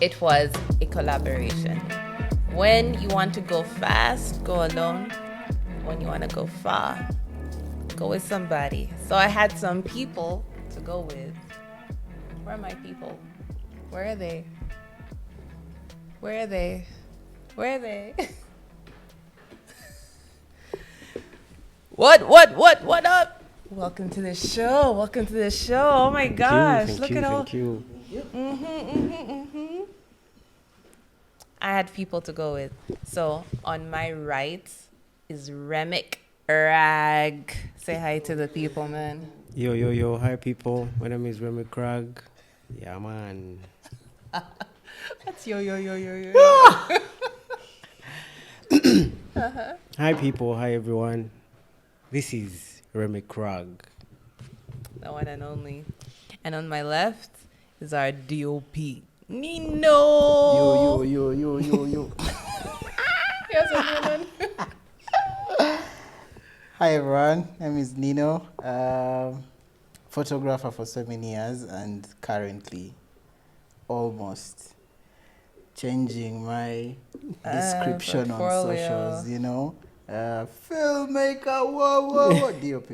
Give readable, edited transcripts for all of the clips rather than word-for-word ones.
it was a collaboration. When you want to go fast, go alone. When you want to go far, go with somebody. So I had some people to go with. Where are my people? Where are they? Where are they? Where are they? What up? Welcome to the show. Welcome to the show. Oh my gosh. Thank Look you, at all. thank you. I had people to go with. So on my right is Remic Rag. Say hi to the people, man. Yo, hi people. My name is Remic. Yeah, man. That's yo. Hi people, hi everyone. This is Remic. The one and only. And on my left is our DOP, Nino. Yo. Yes, everyone. Hi everyone, my name is Nino, photographer for so many years and currently almost changing my description on portfolio. socials, filmmaker, whoa, DOP.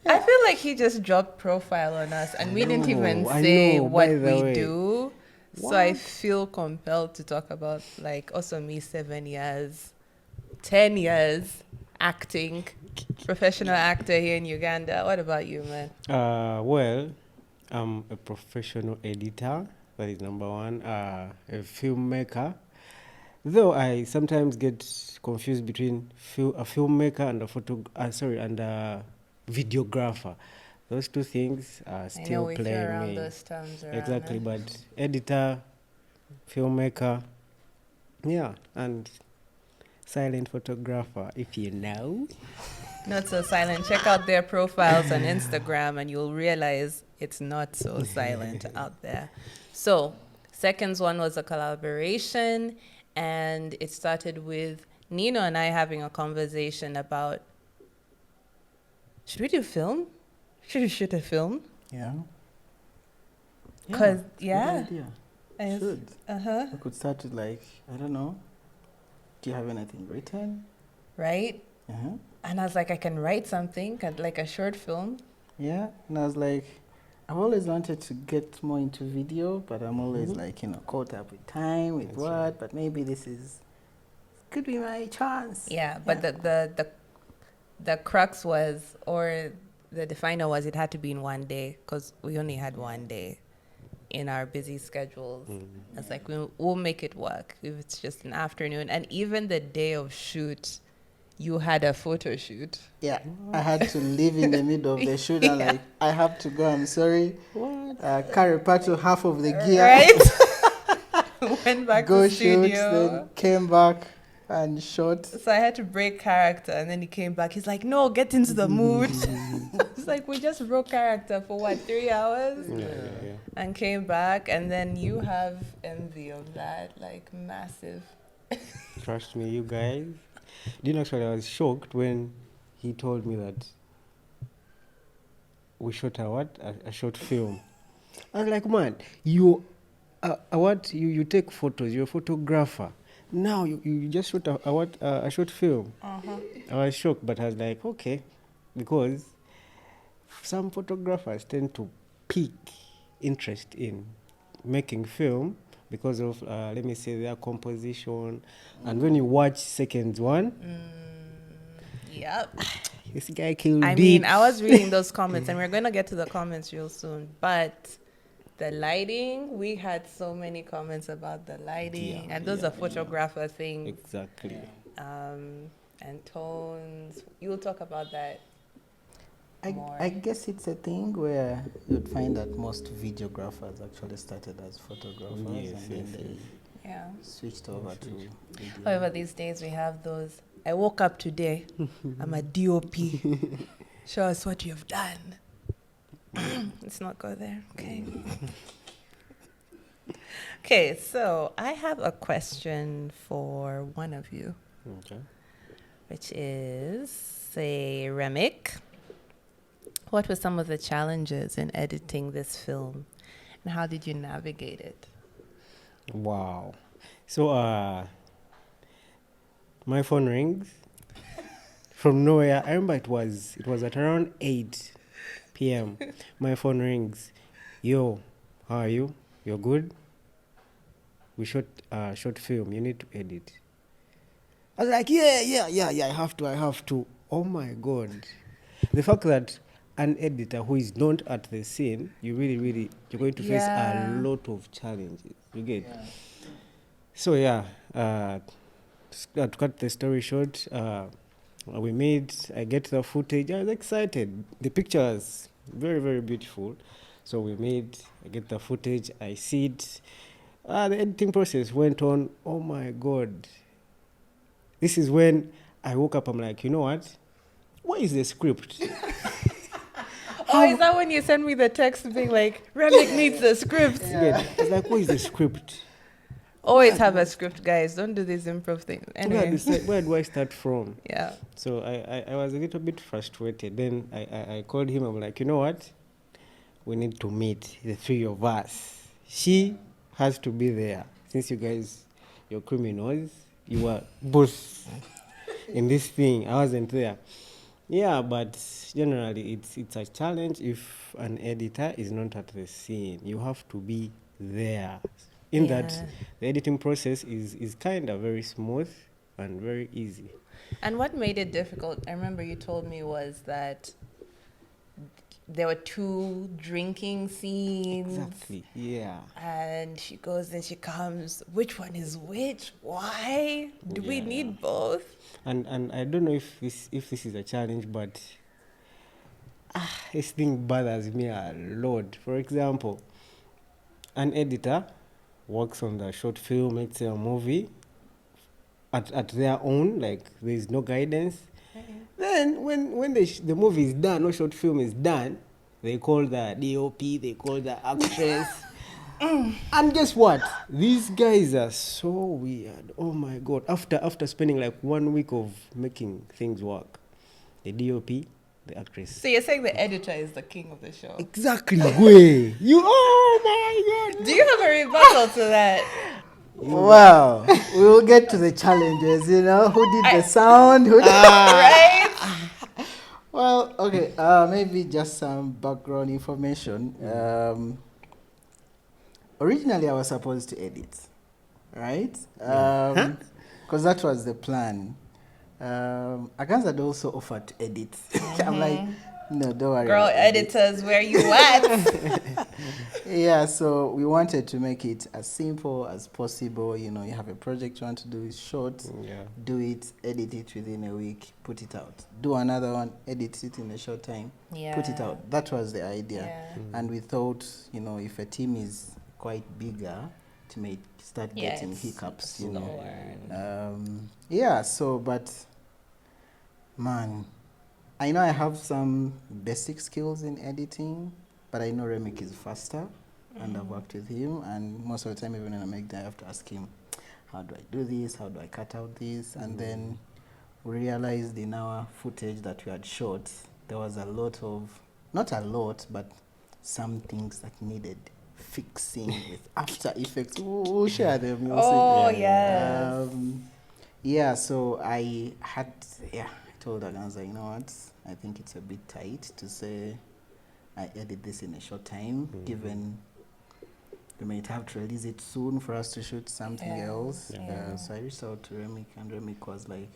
I feel like he just dropped profile on us and we didn't even I say know, what by the we way. do. So I feel compelled to talk about like also me 7 years, 10 years acting, professional actor here in Uganda. What about you, man? Well, I'm a professional editor. That is number one. A filmmaker. Though I sometimes get confused between a filmmaker and a videographer. Those two things are I know still we throw playing around me. those terms around. Exactly, but editor, filmmaker, yeah, and silent photographer, if you know. Not so silent. Check out their profiles on Instagram and you'll realize it's not so silent out there. So, Seconds one was a collaboration and it started with Nino and I having a conversation about should we do film? Should we shoot a film? Yeah. Because, Good yeah. idea. I- Should. Uh-huh. We could start with like, I don't know, do you have anything written? Right? Uh-huh. And I was like, I can write something, like a short film. Yeah, and I was like, I've always wanted to get more into video, but I'm always like, caught up with time, with That's what, right. but maybe could be my chance. Yeah, but the crux was, or the definer was, it had to be in one day because we only had one day in our busy schedules. It's like we'll make it work if it's just an afternoon. And even the day of shoot, you had a photo shoot. Yeah, I had to leave in the middle of the shoot and Yeah. like, I have to go, I'm sorry. What? Carry part to half of the gear. Right? Went back Go to shoot, studio. then came back and shot. So I had to break character, and then he came back. He's like, "No, get into the mood." It's like we just broke character for what 3 hours, Yeah. and came back, and then you have envy of that, like massive. Trust me, you guys. Do you know, actually, I was shocked when he told me that we shot a short film. I was like, man, you take photos, you're a photographer. Now you just shot a short film. I was shocked, but I was like, okay, because some photographers tend to pick interest in making film because of, let me say, their composition. And when you watch Seconds one, Yep. this guy killed I it. mean, I was reading those comments, and we're gonna get to the comments real soon. But the lighting, we had so many comments about the lighting, Yeah, and those yeah, are photographer things. Exactly. And tones. You'll talk about that. More. I guess it's a thing where you'd find that most videographers actually started as photographers Yes, and then yes, they Yeah. switched over to video. However, these days we have those. I woke up today. I'm a DOP. Show us what you've done. Let's not go there. Okay. Okay, so I have a question for one of you, Okay. which is, say, Remic. What were some of the challenges in editing this film, and how did you navigate it? Wow. So my phone rings from nowhere. I remember it was at around 8 p.m. My phone rings. Yo, how are you? You're good? We shot short film. You need to edit. I was like, yeah. I have to. Oh my god. The fact that an editor who is not at the scene, you're going to face a lot of challenges. You get? Yeah. So yeah, to cut the story short, I get the footage. I was excited. The picture was very, very beautiful. So I get the footage, I see it. The editing process went on. Oh my God. This is when I woke up. I'm like, you know what? What is the script? Oh, is that when you send me the text being like, Remic needs the script? Yeah. It's like, what is the script? Always have a script, guys. Don't do these improv things. Anyway. Where do I start from? Yeah. So I was a little bit frustrated. Then I called him. I'm like, you know what? We need to meet, the three of us. She has to be there. Since you guys, you're criminals, you were both in this thing. I wasn't there. Yeah, but generally it's a challenge if an editor is not at the scene. You have to be there. In that, the editing process is kind of very smooth and very easy. And what made it difficult, I remember you told me, was that there were 2 drinking scenes. Exactly, yeah. And she goes and she comes. Which one is which? Why? Do we need both? And I don't know if this is a challenge, but this thing bothers me a lot. For example, an editor works on the short film, let's say a movie, at their own, like there's no guidance. Then when the movie is done or short film is done, they call the DOP, they call the actress. And guess what? These guys are so weird. Oh my God. After spending like 1 week of making things work, the DOP, the actress. So you're saying the editor is the king of the show? Exactly. Way. Oh my God. Do you have a rebuttal to that? Wow. We will get to the challenges, you know. Who did the sound? Who did Right? Well, okay. Maybe just some background information. Originally, I was supposed to edit, right? Because that was the plan. Aganza had also offered to edit. I'm like, no, don't worry. Girl I'll edit." editors, where you at? Yeah, so we wanted to make it as simple as possible. You know, you have a project you want to do, it's short, do it, edit it within a week, put it out. Do another one, edit it in a short time, put it out. That was the idea. Yeah. And we thought, you know, if a team is quite bigger, to start getting hiccups, you know. Yeah, so, but, man, I know I have some basic skills in editing, but I know Remic is faster, and I've worked with him, and most of the time, even when I make that, I have to ask him, how do I do this? How do I cut out this? And then we realized in our footage that we had shot, there was a lot of, not a lot, but some things that needed fixing with After Effects. We'll share them. Oh, yes. Yeah, so I told Aganza, you know what, I think it's a bit tight to say I edit this in a short time, given we might have to release it soon for us to shoot something else. So I reached out to Remic, and Remic was like,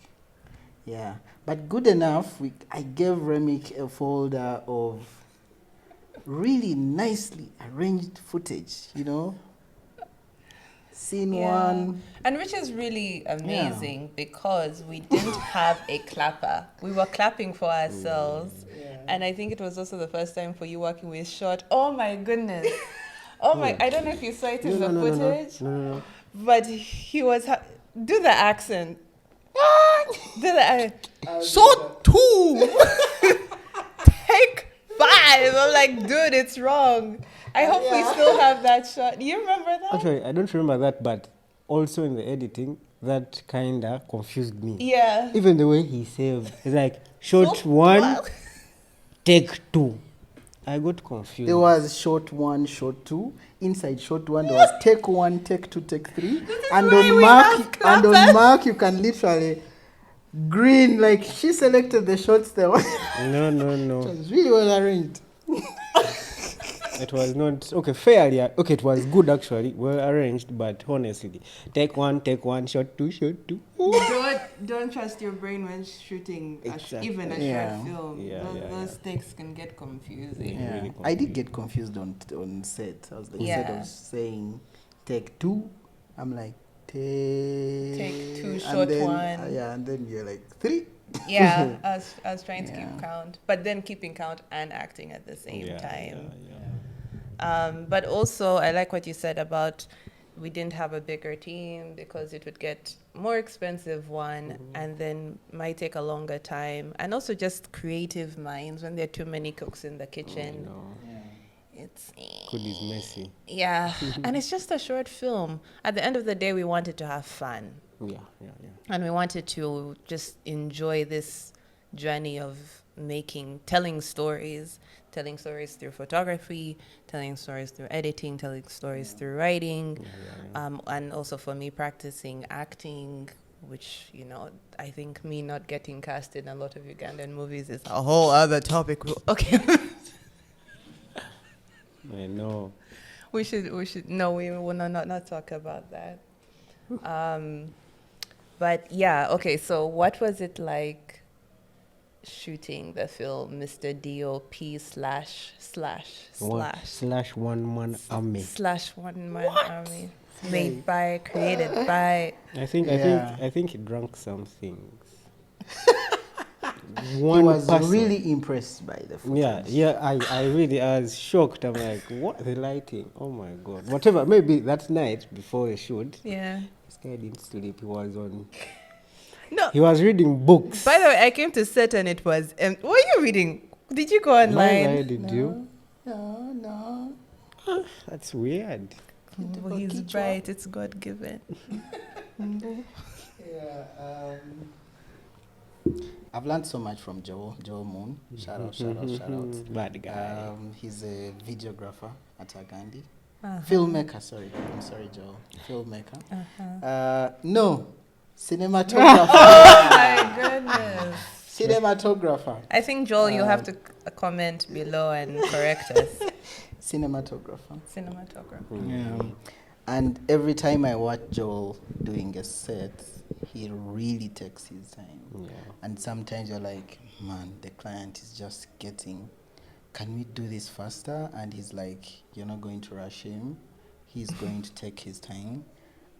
yeah. But good enough, I gave Remic a folder of really nicely arranged footage, you know. Scene 1. And which is really amazing because we didn't have a clapper. We were clapping for ourselves. And I think it was also the first time for you working with short. Oh my goodness. Oh my, I don't know if you saw it in the footage. No. But he was, do the accent. Do the shot 2. Take 5. I'm like, dude, it's wrong. I hope we still have that shot. Do you remember that? Actually, I don't remember that, but also in the editing, that kinda confused me. Yeah. Even the way he saved, it's like shot 1, take 2. I got confused. There was shot 1, shot 2. Inside shot 1, there was take 1, take 2, take 3. And on Mark, you can literally green. Like she selected the shots there. No. It was really well arranged. It was not okay. Fairly, okay. It was good actually, well arranged. But honestly, take one, shot 2, shot 2. Don't trust your brain when shooting even a short film. Those takes can get confusing. Yeah. Really I did get confused on set. I was like, instead of saying take 2, I'm like take 2, shot 1. And then you're like 3. Yeah, I was trying to keep count, but then keeping count and acting at the same time. But also, I like what you said about we didn't have a bigger team because it would get more expensive, and then might take a longer time. And also just creative minds when there are too many cooks in the kitchen. It's food is messy. Yeah, and it's just a short film. At the end of the day, we wanted to have fun. Yeah. And we wanted to just enjoy this journey of telling stories through photography, telling stories through editing, telling stories through writing, and also for me practicing acting, which, I think me not getting cast in a lot of Ugandan movies is a whole other topic. Okay. I know. We will not talk about that. But yeah, okay, so what was it like shooting the film Mr. DOP / one man army. /1 man army. Made by, created by. I think he drank some things. He was really impressed by the footage. Yeah, I was shocked. I'm like, what? The lighting? Oh my God. Whatever, maybe that night before the shoot. Yeah. This guy didn't sleep. He was on. No. He was reading books. By the way, I came to set and it was. What were you reading? Did you go online? Did you? No. That's weird. Oh, he's bright. It's God given. I've learned so much from Joel Moon. Shout out. Bad guy. He's a videographer at Agandi. Filmmaker, sorry. I'm sorry, Joel. Filmmaker. No, cinematographer. Oh my goodness. Cinematographer. I think, Joel, you have to comment below and correct us. Cinematographer. Cinematographer. Yeah. And every time I watch Joel doing a set, he really takes his time. Yeah. And sometimes you're like, man, the client is just getting, can we do this faster? And he's like, you're not going to rush him. He's going to take his time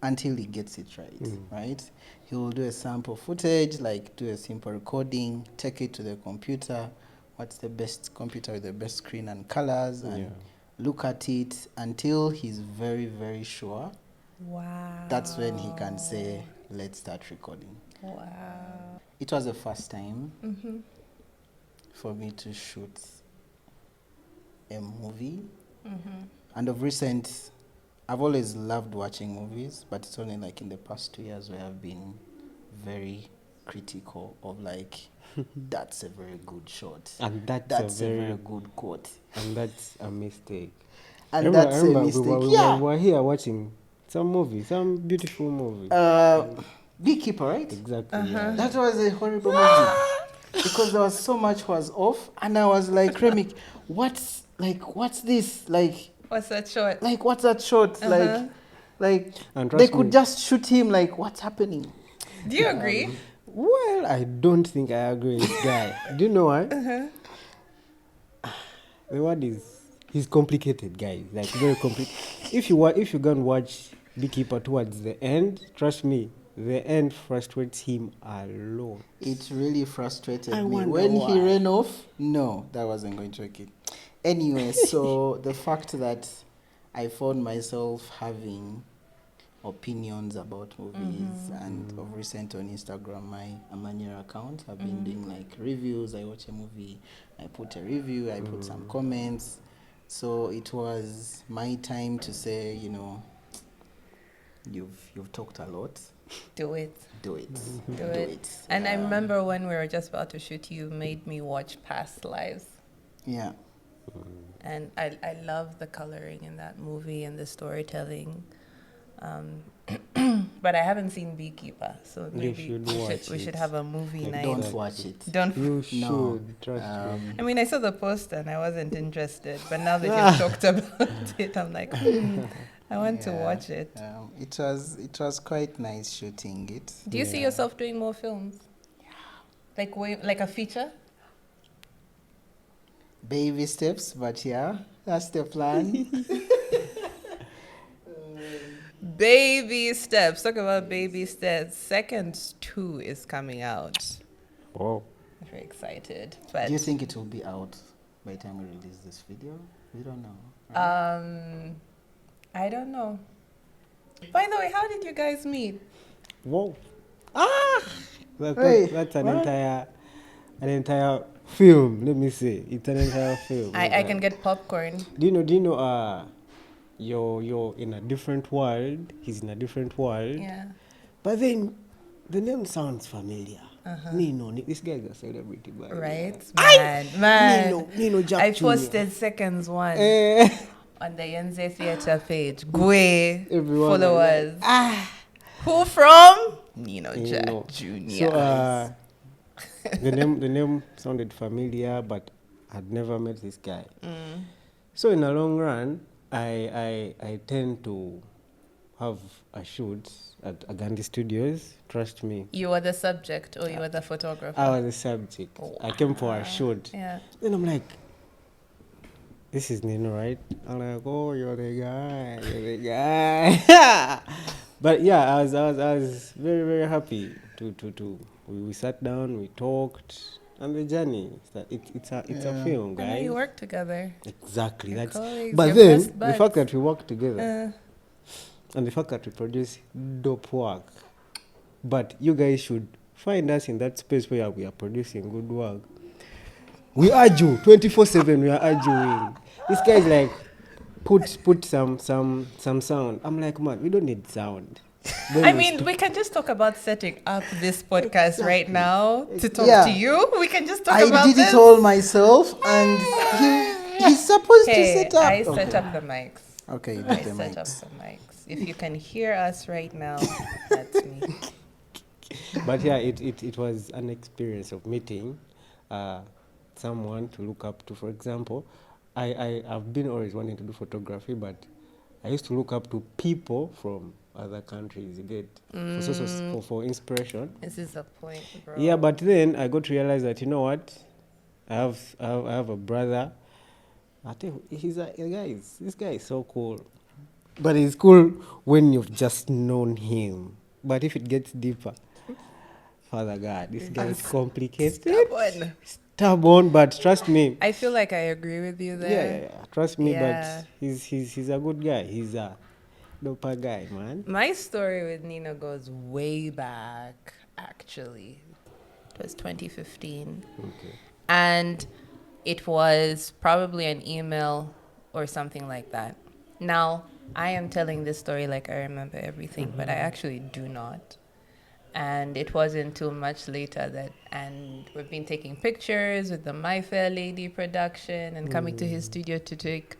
until he gets it right, right? He will do a sample footage, like do a simple recording, take it to the computer. What's the best computer with the best screen and colors? And look at it until he's very, very sure. Wow. That's when he can say, let's start recording. Wow. It was the first time for me to shoot a movie. And of recent, I've always loved watching movies, but it's only like in the past 2 years where I've been very critical of like, that's a very good shot. And that's a very good quote. And that's a mistake. And that's a mistake. We were here watching some movie, some beautiful movie. Beekeeper, right? Exactly. That was a horrible movie because there was so much was off, and I was like, Remic, what's this? Like, what's that shot? Like, what's that shot? Like and they could just shoot him. Like, what's happening? Do you agree? Well, I don't think I agree with this guy. Do you know why? The word is, he's complicated, guys. Like, very complicated. If you go and watch Beekeeper towards the end, trust me, the end frustrates him a lot. It really frustrated me. When he ran off, no, that wasn't going to make it. Anyway, so the fact that I found myself having opinions about movies, and of recent on Instagram, my Amanier account, I've been doing like reviews. I watch a movie, I put a review, I put some comments. So it was my time to say, you've talked a lot. Do it. Do it. Do it. And I remember when we were just about to shoot, you made me watch Past Lives. Yeah. And I love the coloring in that movie and the storytelling. But I haven't seen Beekeeper, so maybe we should have a movie Like, night. Don't watch it. Don't. You No. should, trust me. I mean, I saw the poster and I wasn't interested, but now that you've talked about it, I'm like, I want to watch it. It was quite nice shooting it. Do you see yourself doing more films? Yeah. Like a feature? Baby steps, but yeah, that's the plan. Baby steps. Talk about baby steps. Second 2 is coming out. Oh. I'm very excited. But Do you think it will be out by the time we release this video? We don't know. Right? I don't know. By the way, how did you guys meet? Whoa. Hey, That's an what? entire film. Let me say, it's an entire film. I can get popcorn. Do you know? You're in a different world. He's in a different world. Yeah. But then, the name sounds familiar. Nino, this guy's a celebrity, by the way. Right? Man. Nino Jack I Jr. posted seconds one on the Yenze Theatre page. Gwe Everyone followers. Who from? Nino Jack Nino. Jr. So the name sounded familiar, but I'd never met this guy. So in the long run, I tend to have a shoot at Agandi Studios. Trust me. You were the subject or you were the photographer? I was the subject. I came for a shoot. Yeah. Then I'm like, this is Nino, right? I'm like, oh, you're the guy. You're the guy. But yeah, I was very, very happy to we sat down, we talked, and the journey. It's a film, And guys. then you work together. Exactly. Your That's. colleagues, But your then best the buds. fact that we work together and the fact that we produce dope work. But you guys should find us in that space where we are producing good work. We argue 24/7. We are arguing. This guy's like, put some sound. I'm like, man, we don't need sound. I mean, we can just talk about setting up this podcast right now to talk to you. We can just talk about I did this. it all myself, and he's supposed to set up. I set up the mics. Okay, you I did the set up mics. the mics. If you can hear us right now, that's me. But yeah, it was an experience of meeting someone to look up to. For example, I've been always wanting to do photography, but I used to look up to people from other countries, you get, for inspiration. This is a point, bro. Yeah, but then I got to realize that, you know what, I have a brother. I think this guy is so cool. But it's cool when you've just known him. But if it gets deeper, Father God, this guy is complicated. Stubborn, but trust me. I feel like I agree with you there. Yeah, trust me, Yeah. but he's a good guy. He's a doper guy, man. My story with Nino goes way back, actually. It was 2015. Okay. And it was probably an email or something like that. Now, I am telling this story like I remember everything, but I actually do not. And it wasn't until much later and we've been taking pictures with the My Fair Lady production and coming to his studio to take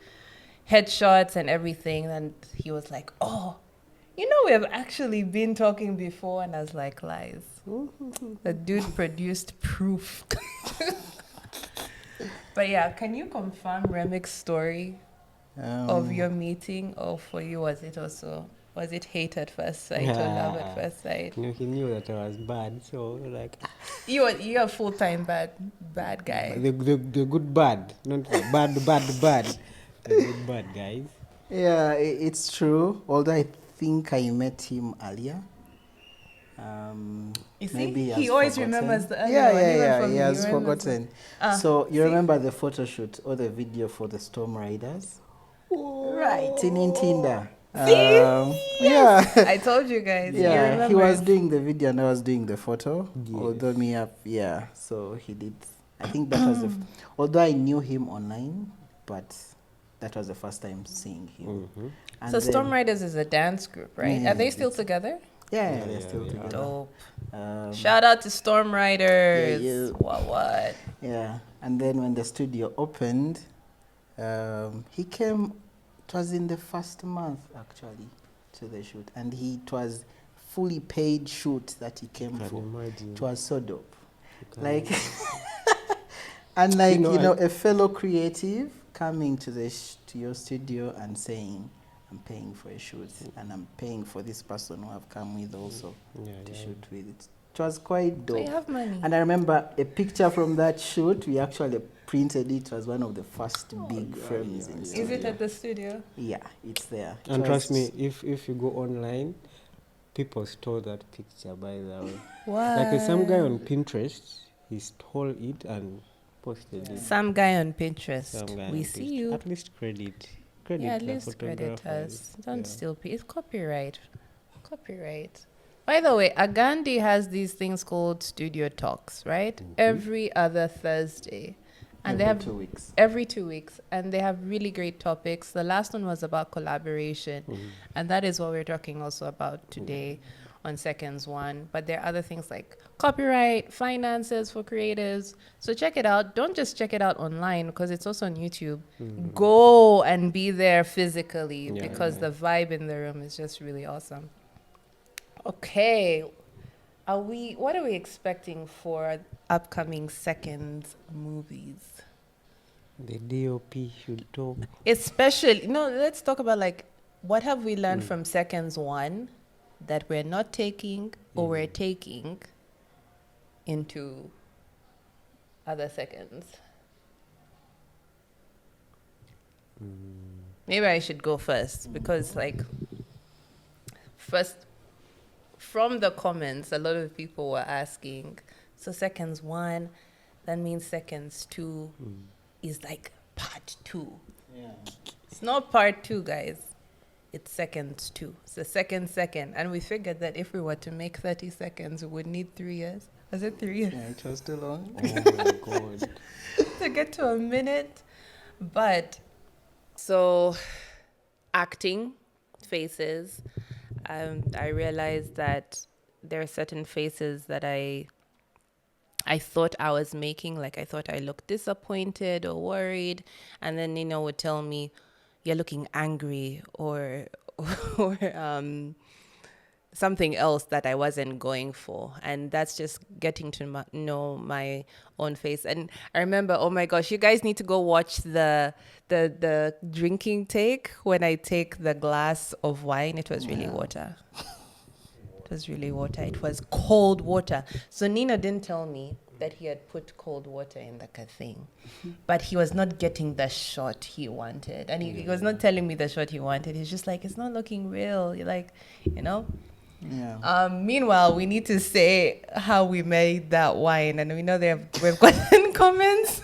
headshots and everything. And he was like, oh, you know, we have actually been talking before. And I was like, lies. The dude produced proof. But yeah, can you confirm Remic's story of your meeting? Or for you, was it hate at first sight or love at first sight? You know, he knew that I was bad, so like You're a full-time bad guy. the good bad, not the bad. The good bad guys. Yeah, it's true. Although I think I met him earlier. You see, Maybe he always remembers the earlier one, even Yeah, from he me, has he remembers forgotten. it. So you see? remember the photo shoot or the video for the Storm Riders? Right, in Tinder. Yeah. I told you guys. Yeah, he remember was it. doing the video and I was doing the photo. Yes. Although so he did. I think that was although I knew him online, but that was the first time seeing him. And So then- Storm Riders is a dance group, right? Yeah, Are they still together? Yeah, they're still together. Dope. Um, Shout out to Storm Riders. yeah. What? Yeah, and then when the studio opened, He came. It was in the first month actually to the shoot, and it was fully paid shoot that he came Can for. imagine. It was so dope. Can Like, imagine. and like I- a fellow creative coming to to your studio and saying, "I'm paying for a shoot, and I'm paying for this person who I've come with also to shoot with." It was quite So you dope. have money. And I remember a picture from that shoot. We actually printed it. It was one of the first big frames in studio. Is it at the studio? Yeah, it's there. It And was- trust me, if you go online, people stole that picture, by the way. What? Like there's some guy on Pinterest, he stole it and posted it. Some guy on Pinterest. Some guy We on see Pinterest. you. At least credit. Yeah, at the least credit photographers. us. Don't Yeah. steal. It's copyright. Copyright. By the way, Agandi has these things called studio talks, right? Every other Thursday. And they every have 2 weeks. every 2 weeks, and they have really great topics. The last one was about collaboration, and that is what we're talking also about today on Seconds One. But there are other things like copyright, finances for creatives. So check it out. Don't just check it out online because it's also on YouTube. Go and be there physically Yeah, because yeah. the vibe in the room is just really awesome. Okay. What are we expecting for upcoming Seconds movies? The DOP should talk. Especially, no, let's talk about like what have we learned from Seconds One that we're not taking or we're taking into other seconds. Maybe I should go first because like first from the comments a lot of people were asking, so Seconds One, that means Seconds Two is like part 2. Yeah. It's not part 2, guys. It's Seconds 2. It's the second. And we figured that if we were to make 30 seconds, we would need 3 years. Was it 3 years? Yeah, it was too long. Oh my god. To get to a minute. But, so, acting, faces. I realized that there are certain faces that I thought I was making, like I thought I looked disappointed or worried, and then Nina would tell me, "You're looking angry," or something else that I wasn't going for, and that's just getting to know my own face. And I remember, oh my gosh, you guys need to go watch the drinking take when I take the glass of wine. It was really water. It was really water. It was cold water. So Nina didn't tell me that he had put cold water in the thing. But he was not getting the shot he wanted. And he was not telling me the shot he wanted. He's just like, it's not looking real. You're like, you know? Yeah. Meanwhile, we need to say how we made that wine. And we know we've gotten comments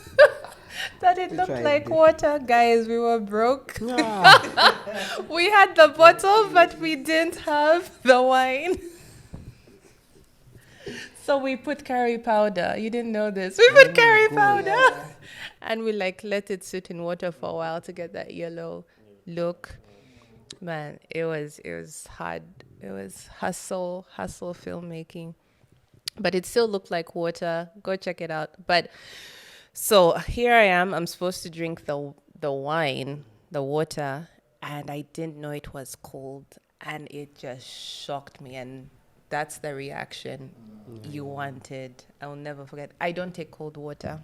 that it looked tried like it. water. Guys, we were broke. We had the bottle, but we didn't have the wine. So we put curry powder. You didn't know this. We put curry powder. And we like let it sit in water for a while to get that yellow look. Man, it was hard. It was hustle filmmaking. But it still looked like water. Go check it out. But so here I am. I'm supposed to drink the wine, the water, and I didn't know it was cold, and it just shocked me. And that's the reaction you wanted. I'll never forget. I don't take cold water,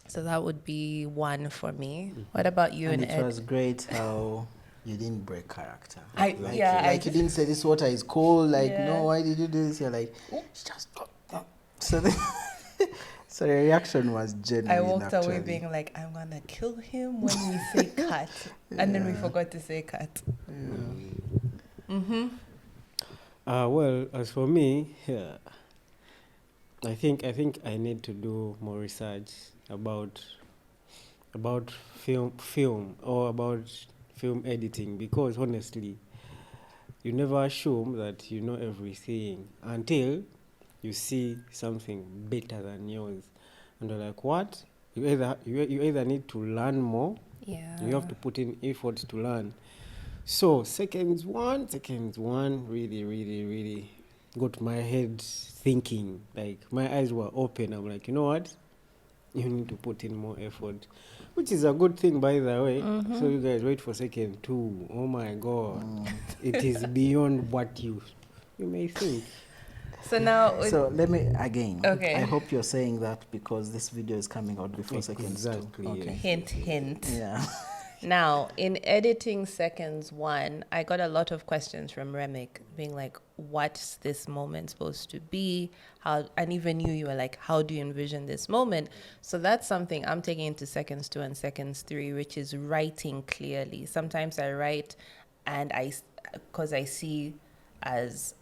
so that would be 1 for me. What about you And and it Ed? was great how you didn't break character. I You didn't say this water is cold. Like, Yeah. no, why did you do this? You're like, it's just. So the so the reaction was genuine. I walked away actually. being like, I'm gonna kill him when we say cut, and then we forgot to say cut. Well, as for me, I think I need to do more research about film or about film editing, because honestly, you never assume that you know everything until you see something better than yours, and you're like, what? You either need to learn more. Yeah. You have to put in effort to learn. So seconds one really got my head thinking. Like my eyes were open. I'm like, you know what? you need to put in more effort, which is a good thing, by the way. So you guys wait for second two. Oh my God, it is beyond what you may think. So now, So let me again. Okay. I hope you're saying that because this video is coming out before seconds two. Exactly, Okay. yes. hint, hint. Yeah. Now, in editing seconds one, I got a lot of questions from Remic being like, what's this moment supposed to be? How, and even you were like, how do you envision this moment? So that's something I'm taking into seconds two and seconds three, which is writing clearly. Sometimes I write and because I see as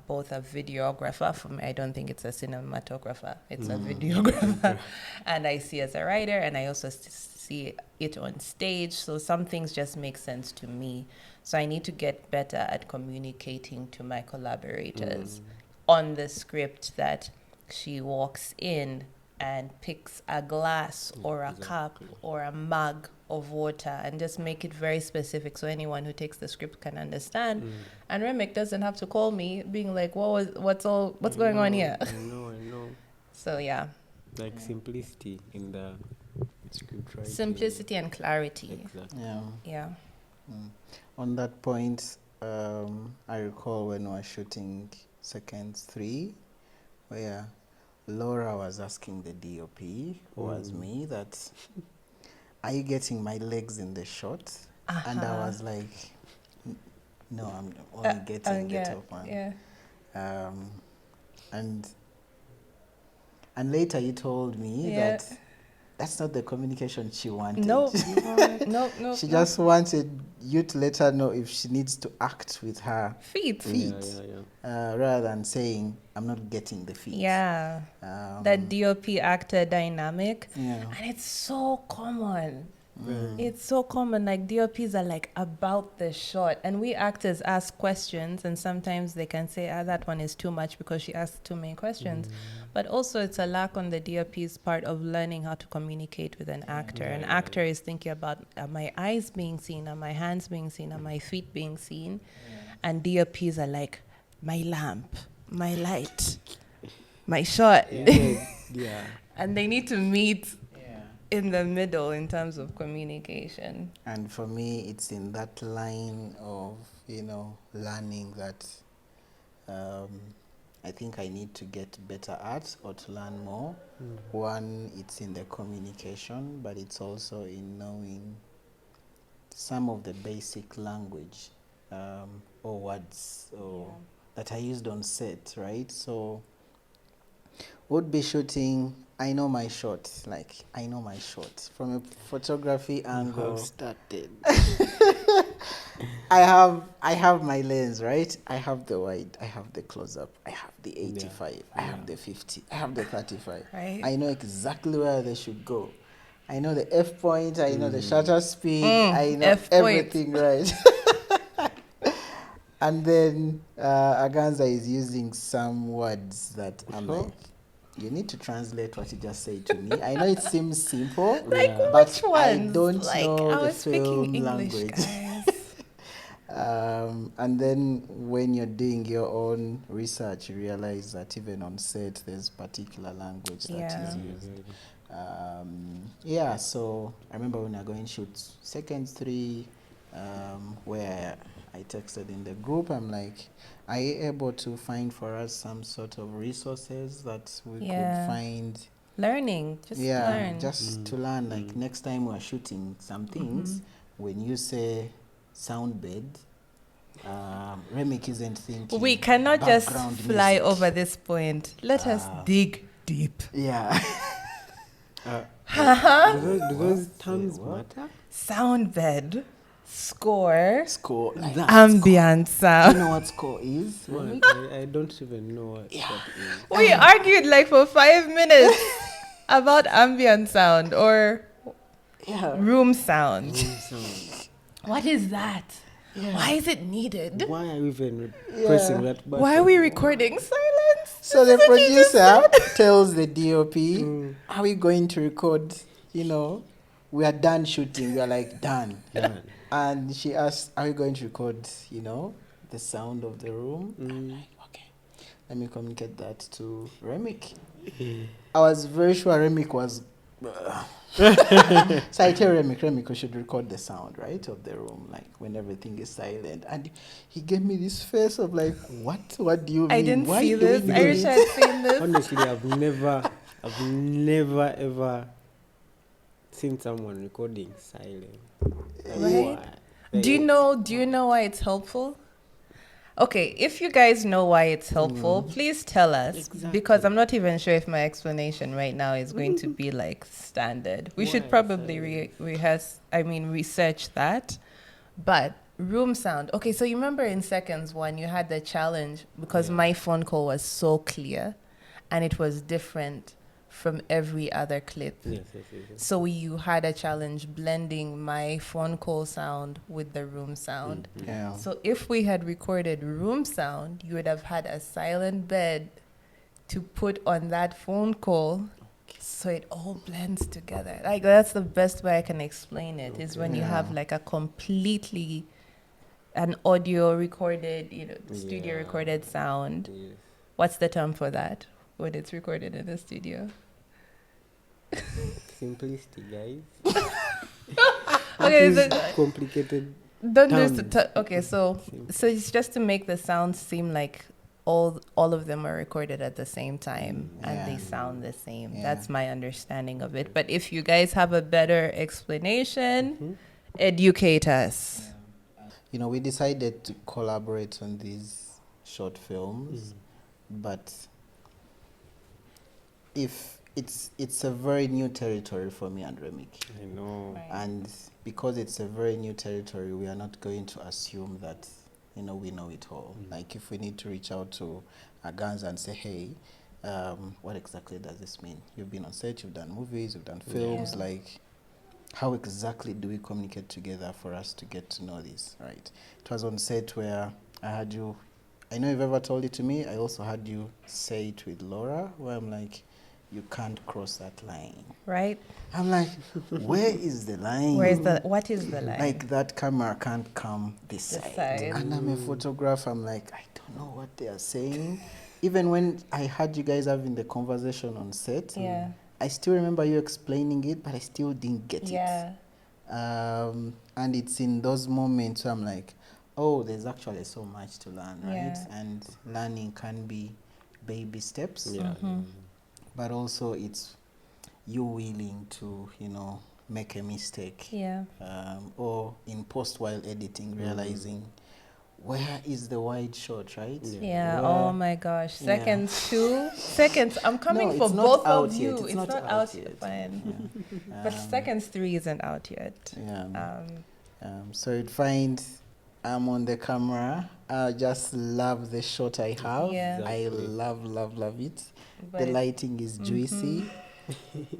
both a videographer, for me, I don't think it's a cinematographer, it's a videographer. And I see as a writer, and I also see it on stage. So some things just make sense to me. So I need to get better at communicating to my collaborators on the script that she walks in and picks a glass or a cup or a mug of water, and just make it very specific so anyone who takes the script can understand. And Remic doesn't have to call me being like, what's going on here? I know. So yeah, Like simplicity in the script writing. simplicity and clarity. Exactly. Yeah. Yeah. On that point, I recall when we were shooting seconds 3, where Laura was asking the DOP, who was me, that, are you getting my legs in the shot? And I was like, no, I'm only getting the top one. Yeah. And later you told me Yeah. that that's not the communication she wanted. No. She just wanted you to let her know if she needs to act with her feet. rather than saying, I'm not getting the feet. Yeah. That DOP actor dynamic. Yeah. And it's so common. It's so common. Like DOPs are like about the shot, and we actors ask questions, and sometimes they can say, that one is too much because she asked too many questions. But also it's a lack on the DOP's part of learning how to communicate with an actor. An actor is thinking about, are my eyes being seen? Are my hands being seen? Are my feet being seen? And DOPs are like, my lamp, my light, my shot. Yeah. And they need to meet in the middle in terms of communication. And for me, it's in that line of, learning that I think I need to get better at or to learn more. One, it's in the communication, but it's also in knowing some of the basic language or words that are used on set, right? So would be shooting, I know my shot from a photography angle. Started. I have my lens, right? I have the wide, I have the close up, I have the 85, I have the 50, I have the 35. Right. I know exactly where they should go. I know the F point, I know the shutter speed, I know everything, right? And then Aganza is using some words that I'm like, you need to translate what you just said to me. I know it seems simple, but which ones? I don't know I the was speaking film English, language. guys. And then when you're doing your own research, you realize that even on set, there's particular language that is used. So I remember when I go and shoot seconds 3, where I texted in the group, I'm like, are you able to find for us some sort of resources that we could find? Learning, just learn. Just to learn, like next time we're shooting some things, when you say sound bed, Remic isn't thinking. We cannot just fly music. over this point. Let us dig deep. Yeah. Do those terms matter? Sound bed, score, Like ambient Do sound. you know what score is? Remic? I don't even know what that is. We argued like for 5 minutes about ambient sound or room sound. Sound. What is that? Why is it needed? Why are you even pressing that button? Why are we recording silence? So the producer tells the DOP, are we going to record? We are done shooting. We are like, done. And she asked, are we going to record, the sound of the room? And I'm like, okay, let me communicate that to Remic. I was very sure Remic was So I tell Remic, we should record the sound, right, of the room, like when everything is silent. And he gave me this face of like, what? What do you mean? I didn't Why see doing this. I wish I'd seen this. Honestly, I've never ever seen someone recording silent. Right? Why? Do you know why it's helpful? Okay, if you guys know why it's helpful, please tell us. Exactly. Because I'm not even sure if my explanation right now is going to be like standard. We should Why probably silent? research that. But room sound. Okay, so you remember in seconds one you had the challenge because Yeah. my phone call was so clear and it was different from every other clip. Yes. So you had a challenge blending my phone call sound with the room sound. Yeah. So if we had recorded room sound, you would have had a silent bed to put on that phone call so it all blends together. Like that's the best way I can explain it is when you Yeah. have like an audio recorded, studio Yeah. recorded sound. Yes. What's the term for that when it's recorded in the studio? Simplicity, guys. Okay, It is complicated. don't do terms. okay, so it's just to make the sounds seem like all of them are recorded at the same time and they Yeah. sound the same. Yeah. That's my understanding of it. But if you guys have a better explanation, educate us. We decided to collaborate on these short films, but if it's a very new territory for me and Remic. I know. Right. And because it's a very new territory, we are not going to assume that we know it all. Like if we need to reach out to our guns and say, hey, what exactly does this mean? You've been on set, you've done movies, you've done films. Yeah. Like, how exactly do we communicate together for us to get to know this, right? It was on set where I had you. I know you've ever told it to me. I also had you say it with Laura, where I'm like, you can't cross that line. Right? I'm like, where is the line? What is the line? Like that camera can't come this This side. side. And I'm a photographer. I'm like, I don't know what they are saying. Even when I had you guys having the conversation on set, Yeah. I still remember you explaining it, but I still didn't get Yeah. it. And it's in those moments where I'm like, oh, there's actually so much to learn, right? Yeah. And learning can be baby steps. Yeah. But also it's you willing to, make a mistake. Yeah. Or in post while editing, realizing where is the wide shot, right? Yeah. Where- Oh my gosh. Yeah. Seconds. I'm coming No, for it's not both out of yet. you. It's It's not not out out yet. yet. Fine. Yeah. But seconds 3 isn't out yet. Yeah. So you'd find I'm on the camera. I just love the shot I have. Yeah. I Exactly. love it. But The lighting is juicy.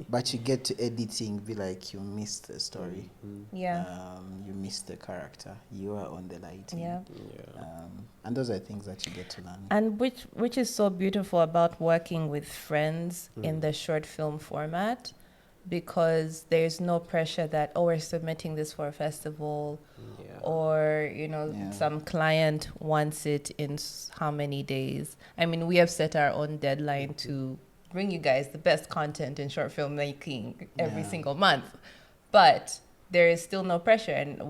But you get to editing, be like, you missed the story. Yeah. You missed the character. You are on the lighting. Yeah. And those are things that you get to learn. And which is so beautiful about working with friends in the short film format, because there's no pressure that, oh, we're submitting this for a festival, or Yeah. some client wants it in how many days. I mean, we have set our own deadline to bring you guys the best content in short film making every Yeah. single month, but there is still no pressure. And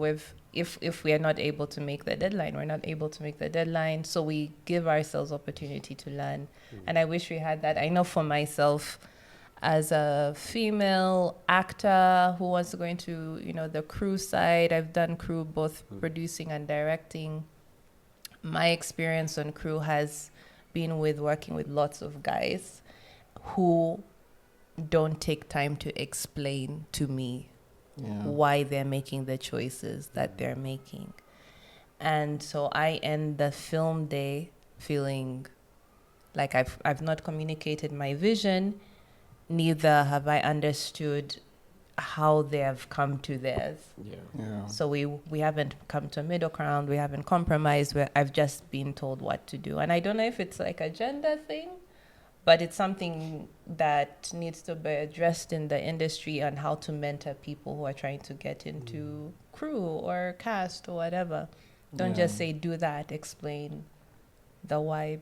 if we are not able to make the deadline, we're not able to make the deadline. So we give ourselves opportunity to learn. And I wish we had that. I know for myself, as a female actor who wants to go into, the crew side, I've done crew, both producing and directing. My experience on crew has been with working with lots of guys who don't take time to explain to me why they're making the choices that they're making. And so I end the film day feeling like I've not communicated my vision, neither have I understood how they have come to theirs. Yeah. So we haven't come to a middle ground, we haven't compromised, I've just been told what to do. And I don't know if it's like a gender thing, but it's something that needs to be addressed in the industry on how to mentor people who are trying to get into crew or cast or whatever. Don't just say do that, explain the why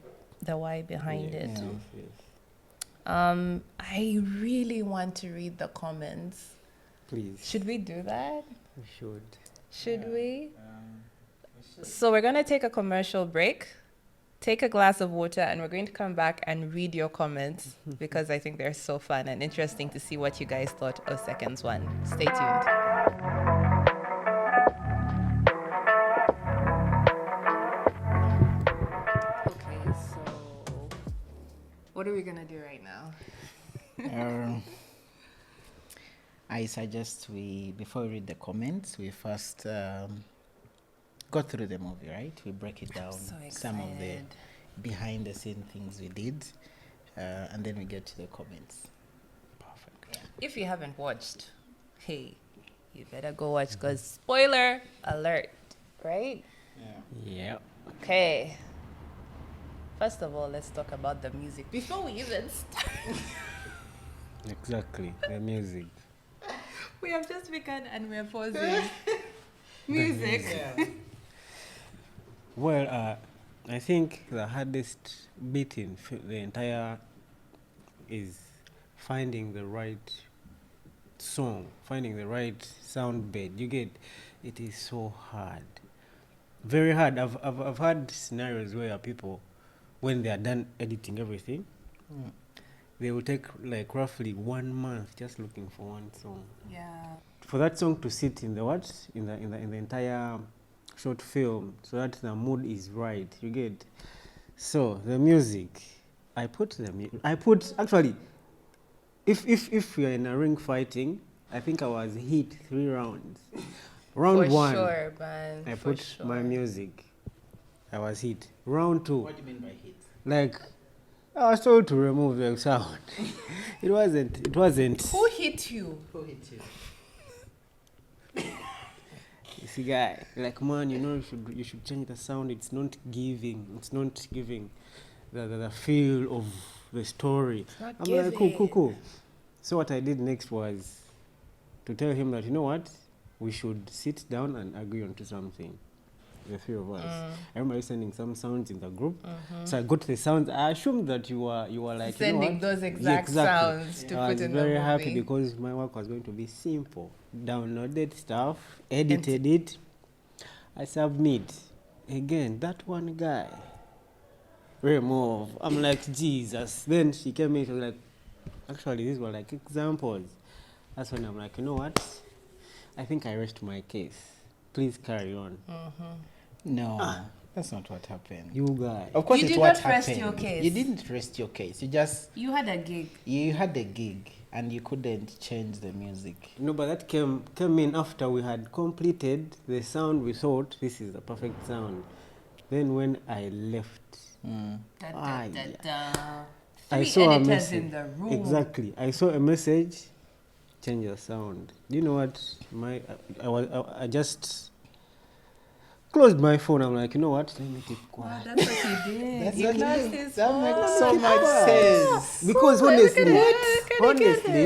behind it. Yeah. I really want to read the comments. Please. Should we do that? We should. Should we? So we're going to take a commercial break, take a glass of water, and we're going to come back and read your comments because I think they're so fun and interesting to see what you guys thought of Seconds One. Stay tuned. Okay, so what are we going to do right now? I suggest before we read the comments, we first go through the movie, right? We break it down, so some of the excited. behind the scene things we did, and then we get to the comments. Perfect. If you haven't watched, hey, you better go watch because spoiler alert, right? Yeah. Okay. First of all, let's talk about the music before we even start. Exactly. The music. We have just begun and we're pausing. Music. Well, I think the hardest bit in the entire is finding the right song, finding the right sound bed. You get, it is so hard, very hard. I've had scenarios where people, when they are done editing everything, they will take like roughly 1 month just looking for one song. Yeah. For that song to sit in the in the entire short film, so that the mood is right. You get. So the music, I put actually, if we are in a ring fighting, I think I was hit 3 rounds. Round For 1, sure, man. I For put sure. my music. I was hit. Round 2, What do you mean by hit? like I was told to remove the sound. It wasn't. Who hit you? Who hit you? You see, guy, like, man, you should change the sound. It's not giving the feel of the story. not I'm like, giving. cool. So what I did next was to tell him that, you know what, we should sit down and agree onto something. The 3 of us. I remember you sending some sounds in the group. So I got the sounds. I assumed that you were like, you know Sending what? those Yeah, exact exactly. sounds to I put was in the very happy movie. because my work was going to be simple. Downloaded stuff, edited it, I submit. Again, that one guy, remove. I'm like, Jesus. Then she came in, she was like, actually, these were like examples. That's when I'm like, you know what? I think I rest my case. Please carry on. No, that's not what happened. You guys. Of course, You it's did what not rest happened. your case. You didn't rest your case. You had a gig. You had a gig and you couldn't change the music. No, but that came in after we had completed the sound. We thought this is the perfect sound. Then when I left, I Three saw a editors message. in the room. Exactly, I saw a message. Change the sound. Do you know what? I just closed my phone. I'm like, you know what? Let me keep quiet. That's what he did. That's He what lost you did. his That phone. makes so much sense. Because Look honestly,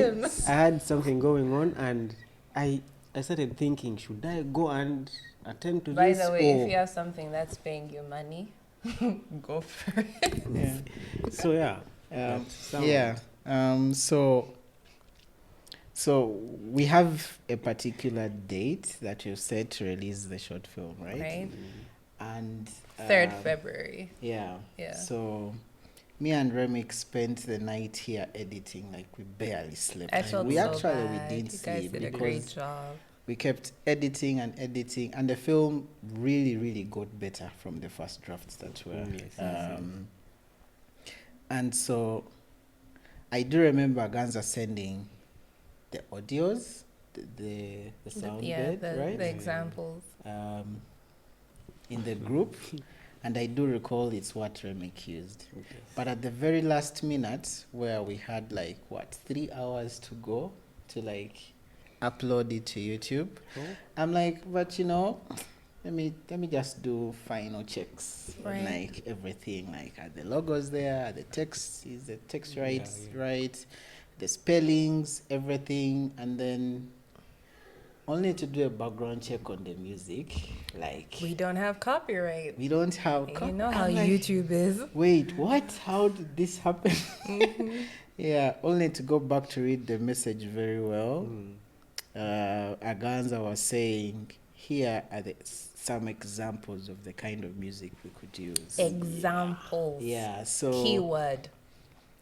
at him. I had something going on, and I started thinking, should I go and attend to By this? the way, or- if you have something that's paying you money, go for it. Yeah. So yeah, that sound. Yeah. So we have a particular date that you said to release the short film, right? Right? And 3rd February. Yeah. Yeah. So me and Remic spent the night here editing, like we barely slept. I felt we so actually bad. we didn't You guys sleep did a because great job. we kept editing, and the film really got better from the first drafts that were. Yes. And so I do remember Ganza sending the audios, the sound bed, right? The examples. In the group, and I do recall it's what Remic used. But at the very last minute, where we had 3 hours to go to upload it to YouTube, I'm like, but let me just do final checks on everything, are the logos there, the text right, the spellings, everything, and then only to do a background check on the music. We don't have copyright. We don't have. You know how I'm YouTube is. Wait, what? How did this happen? Yeah, only to go back to read the message very well. Aganza was saying, here are some examples of the kind of music we could use. Examples. Yeah, so keyword.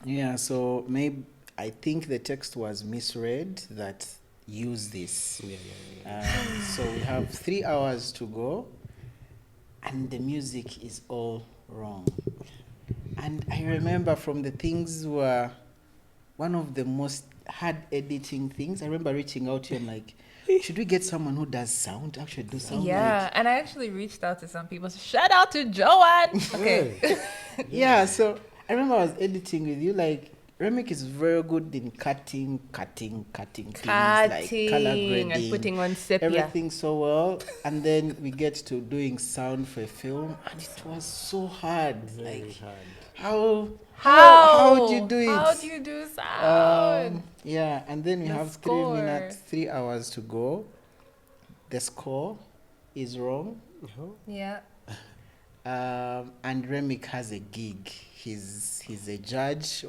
Yeah, so maybe I think the text was misread that use this. So we have 3 hours to go, and the music is all wrong. And I remember from the things were one of the most hard editing things. I remember reaching out to you and like, should we get someone who does sound? Actually, do sound. Yeah, and I actually reached out to some people. So shout out to Joanne. Okay. Yeah, so I remember I was editing with you. Like, Remic is very good in cutting things, like color grading and putting on sepia. everything so well. And then we get to doing sound for a film, and it was so hard. Very How How do you do it? How do you do sound? Yeah, and then we The have score. 3 hours to go. The score is wrong. Yeah. And Remic has a gig. He's a judge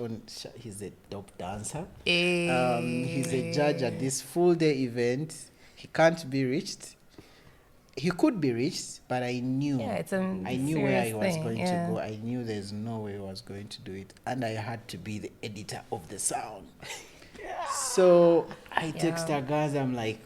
he's a top dancer. He's a judge at this full day event. He can't be reached. He could be reached, but I knew I knew where he was going to go. I knew there's no way he was going to do it, and I had to be the editor of the sound. So I text Gaza. I'm like,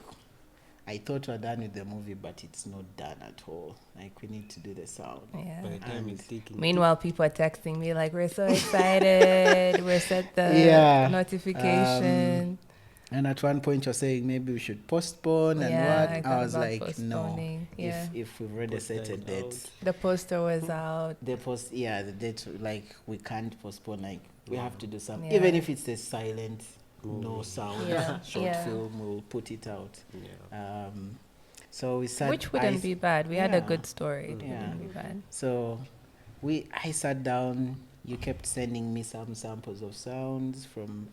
I thought we're done with the movie, but it's not done at all. Like, we need to do the sound. Yeah. By the time it's taking. Meanwhile, people are texting me like, "We're so excited. We're set the notification." And at one point you're saying maybe we should postpone and what? I was like, no. postponing. Yeah. If we've already set a date. The poster was out. The date, like, we can't postpone. Like, we have to do something. Yeah. Even if it's a silent, no sound short Yeah. film, we'll put it out. So we sat. Which wouldn't be bad. We had a good story. It Yeah. wouldn't be bad. So I sat down. You kept sending me some samples of sounds from,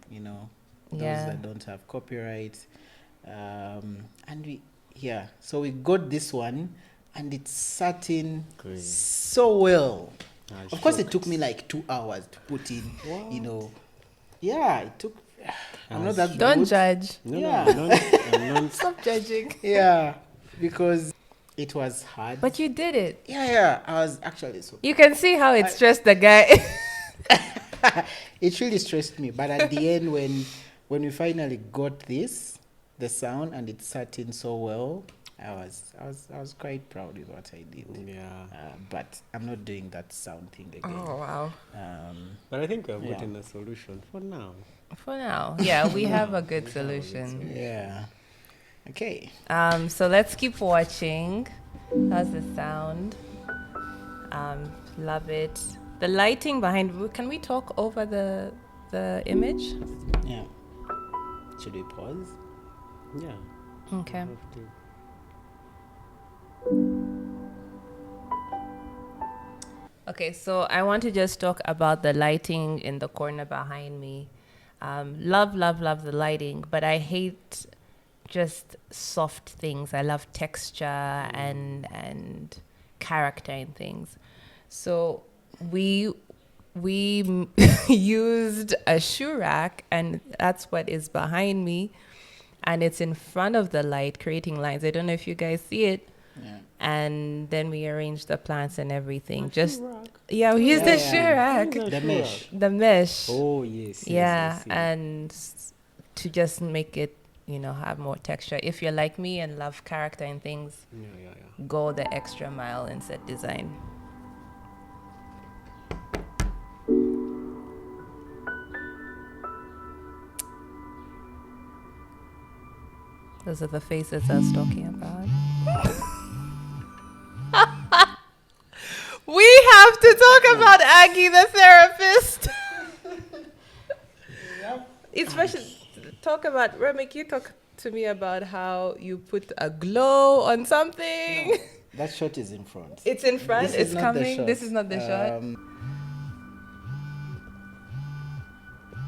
those that don't have copyright. And so we got this one, and it sat in so well. Of course, it took me like 2 hours to put in, Yeah, it took. I'm not that Don't good. judge. No. Stop judging. Yeah, because it was hard. But you did it. Yeah, I was actually so. You can see how it stressed the guy. It really stressed me, but at the end, when we finally got the sound, and it sat in so well, I was quite proud with what I did. Yeah. But I'm not doing that sound thing again. Oh, wow. But I think we have gotten a solution for now. For now. Yeah, we have a good solution. Yeah. Okay. So let's keep watching. How's the sound? Love it. The lighting behind. Can we talk over the image? Yeah. Should we pause? Yeah. Okay. Have to. Okay, so I want to just talk about the lighting in the corner behind me. Love the lighting, but I hate just soft things. I love texture and character in things. So we used a shoe rack, and that's what is behind me, and it's in front of the light, creating lines. I don't know if you guys see it. Yeah. And then we arranged the plants and everything. We used the shoe rack. The mesh. The mesh. Oh, yes. Yeah, yes, and to just make it, have more texture. If you're like me and love character and things, go the extra mile in set design. Those are the faces I was talking about. We have to talk about Aggie the therapist. Especially talk about Remic. You talk to me about how you put a glow on something. No, that shot is in front. It's in front. This It's coming. This is not the shot.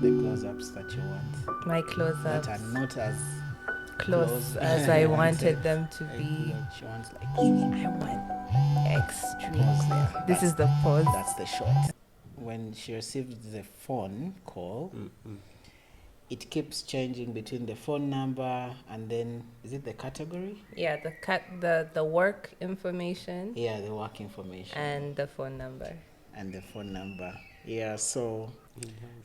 The close-ups that you want. My close-ups. That are not as close as I wanted them to be. She wants I want extreme. This is the pause. That's the shot. when she received the phone call, it keeps changing between the phone number and then, is it the category? Yeah, the work information Yeah, the work information. and the phone number. And the phone number. Yeah, so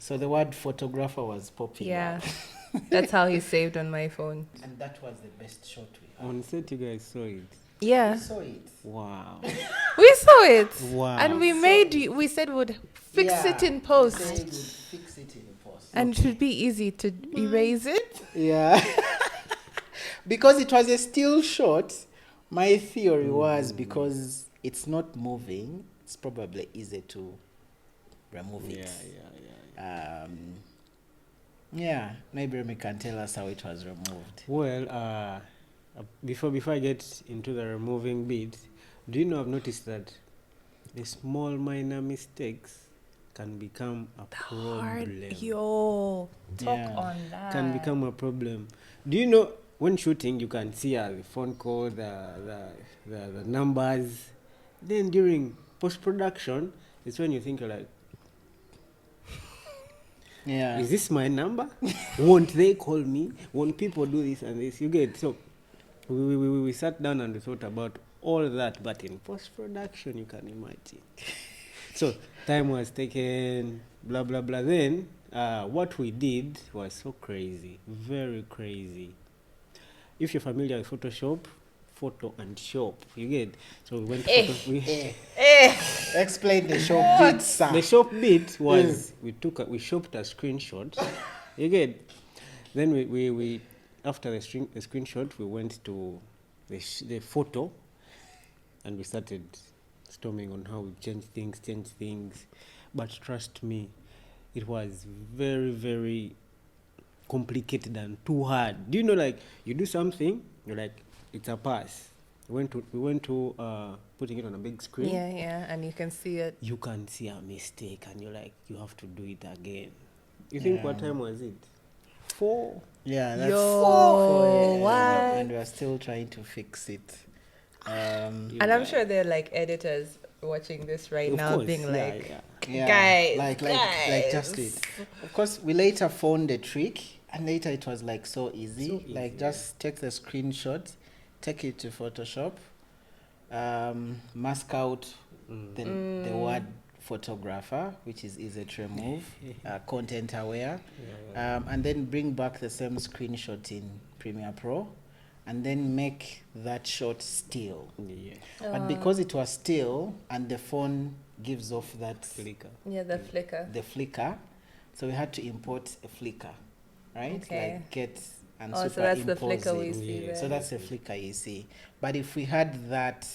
the word photographer was popular. Yeah, that's how he saved on my phone. And that was the best shot we had. On set, you guys saw it. Yeah, We saw it. Wow. we saw it. Wow. And we said we'd fix it in We post. said we'd fix it in post. And it should be easy to erase it. Yeah. Because it was a still shot, my theory was because it's not moving, it's probably easy to remove it. Yeah, maybe Remic can tell us how it was removed. Well, before I get into the removing bit, do you know I've noticed that the small minor mistakes can become a problem. Talk on that. Can become a problem. Do you know when shooting you can see the phone call, the numbers. Then during post production, it's when you think you're like, Yeah. is this my number? Won't they call me? Won't people do this and this? You get so. We sat down and we thought about all that, but in post production you can imagine. So time was taken, blah blah blah. Then what we did was so crazy, very crazy. If you're familiar with Photoshop, photo and shop, you get. So we went. Explain the shop bit, sir. The shop bit was we shopped a screenshot. You get. Then we after the screenshot we went to the photo, and we started storming on how we change things. But trust me, it was very, very complicated and too hard. Do you know, like, you do something, you're like, it's a pass. We went to putting it on a big screen. Yeah, and you can see it. You can see a mistake, and you're like, you have to do it again. You think what time was it? 4. Yeah, that's what? And we are still trying to fix it. And I'm sure they're like editors watching this right Of now, course, being like, Yeah, guys, like just it. Of course, we later found the trick, and later it was like so easy. Like just take the screenshot, take it to Photoshop, mask out the word photographer, which is easy to remove, content aware, and then bring back the same screenshot in Premiere Pro, and then make that shot still. But because it was still and the phone gives off that Flicker. Yeah, the flicker. so we had to import a flicker, right? Okay. Like get and So that's the superimpose flicker we it. see there. So that's the flicker you see. But if we had that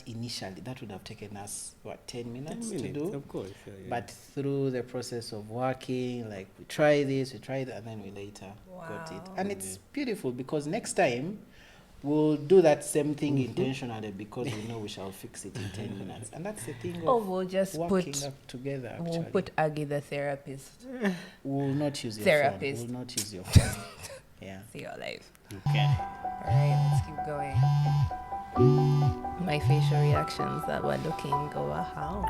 initially, that would have taken us 10 minutes to do. Of course. But through the process of working, like we try this, we try that, and then we later got it. And it's beautiful because next time we'll do that same thing intentionally because we know we shall fix it in 10 minutes. And that's the thing of we'll just working up together, actually. We'll put Aggie the therapist. We'll not use your Therapist. phone. We'll not use your phone. Yeah. See your life. Okay. All right, let's keep going. My facial reactions that were looking go how?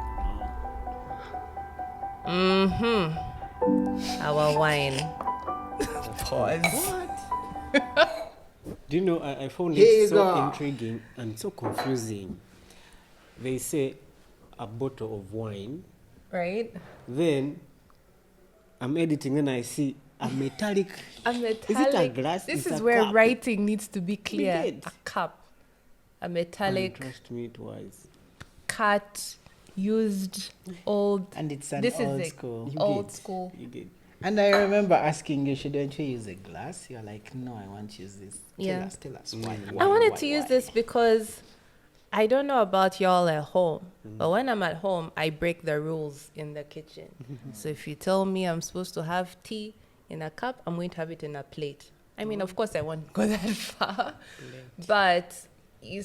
Our wine. Pause. Do you know, I found Here it you so go. intriguing and so confusing. They say a bottle of wine, Right? then I'm editing and I see a metallic. A metallic. Is it a glass? This It's is a where cup. writing needs to be clear. Indeed. A cup. A And metallic trust me, it was. cut, used, old. And it's an This is old the school. old school. You get. And I remember asking you, shouldn't you use a glass? You're like, no, I want to use this. Yeah. Tell us why. I wanted to use this because I don't know about y'all at home, but when I'm at home, I break the rules in the kitchen. So if you tell me I'm supposed to have tea in a cup, I'm going to have it in a plate. I mean, of course, I won't go that far, but you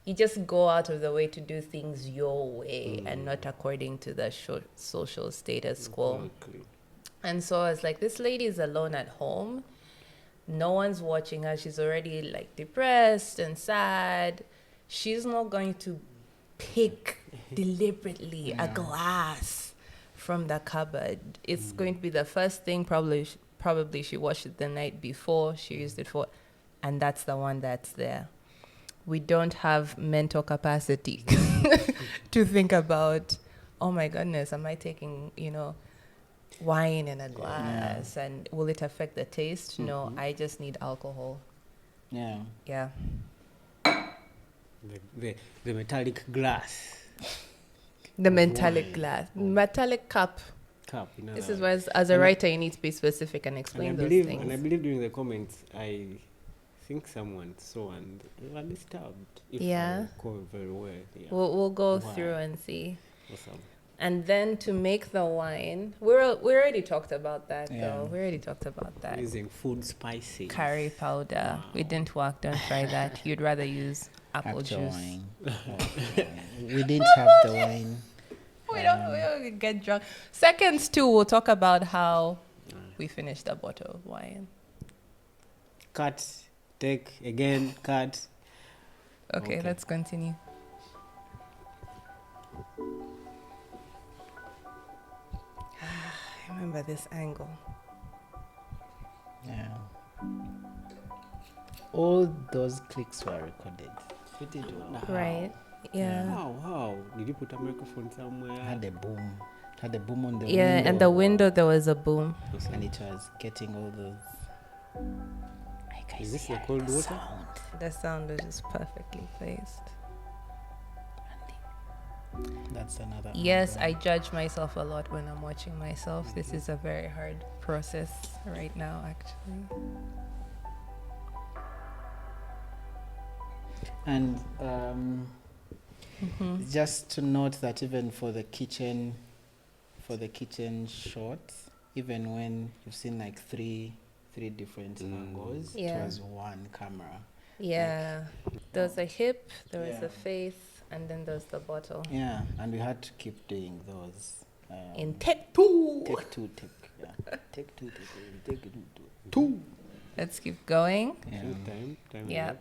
you just go out of the way to do things your way and not according to the social status quo. Exactly. And so I was like, this lady is alone at home. No one's watching her. She's already like depressed and sad. She's not going to pick deliberately a glass from the cupboard. It's going to be the first thing probably she washed it the night before, she used it for, and that's the one that's there. We don't have mental capacity to think about, oh my goodness, am I taking, wine in a glass and will it affect the taste? No, I just need alcohol. Yeah. Yeah. The metallic glass. The metallic glass. Metallic cup. This is why, as a writer, you need to be specific and explain those things. And I believe during the comments, I think someone saw and they were disturbed. If I recall very well. Yeah. We'll go through and see. Awesome. And then to make the wine, we already talked about that though. We already talked about that. Using food spices. Curry powder. Wow. We didn't work. Don't try that. You'd rather use apple juice. Wine. We didn't have the wine. We don't get drunk. Seconds too, we'll talk about how we finished a bottle of wine. Cut, take, again, cut. Okay, let's continue. I remember this angle. Yeah. All those clicks were recorded. Right. Yeah. How? Did you put a microphone somewhere? Had a boom on the window. Yeah, and the window there was a boom. And it was getting all those. Is this the cold water? Sound. The sound was just perfectly placed. That's another. Yes, angle. I judge myself a lot when I'm watching myself. This is a very hard process right now, actually. And just to note that even for the kitchen shots, even when you've seen like three different angles, it was one camera. Yeah, there was a hip, there was a face, and then there's the bottle. Yeah, and we had to keep doing those. In take two. Take two. Let's keep going. Yeah. Time. Yeah.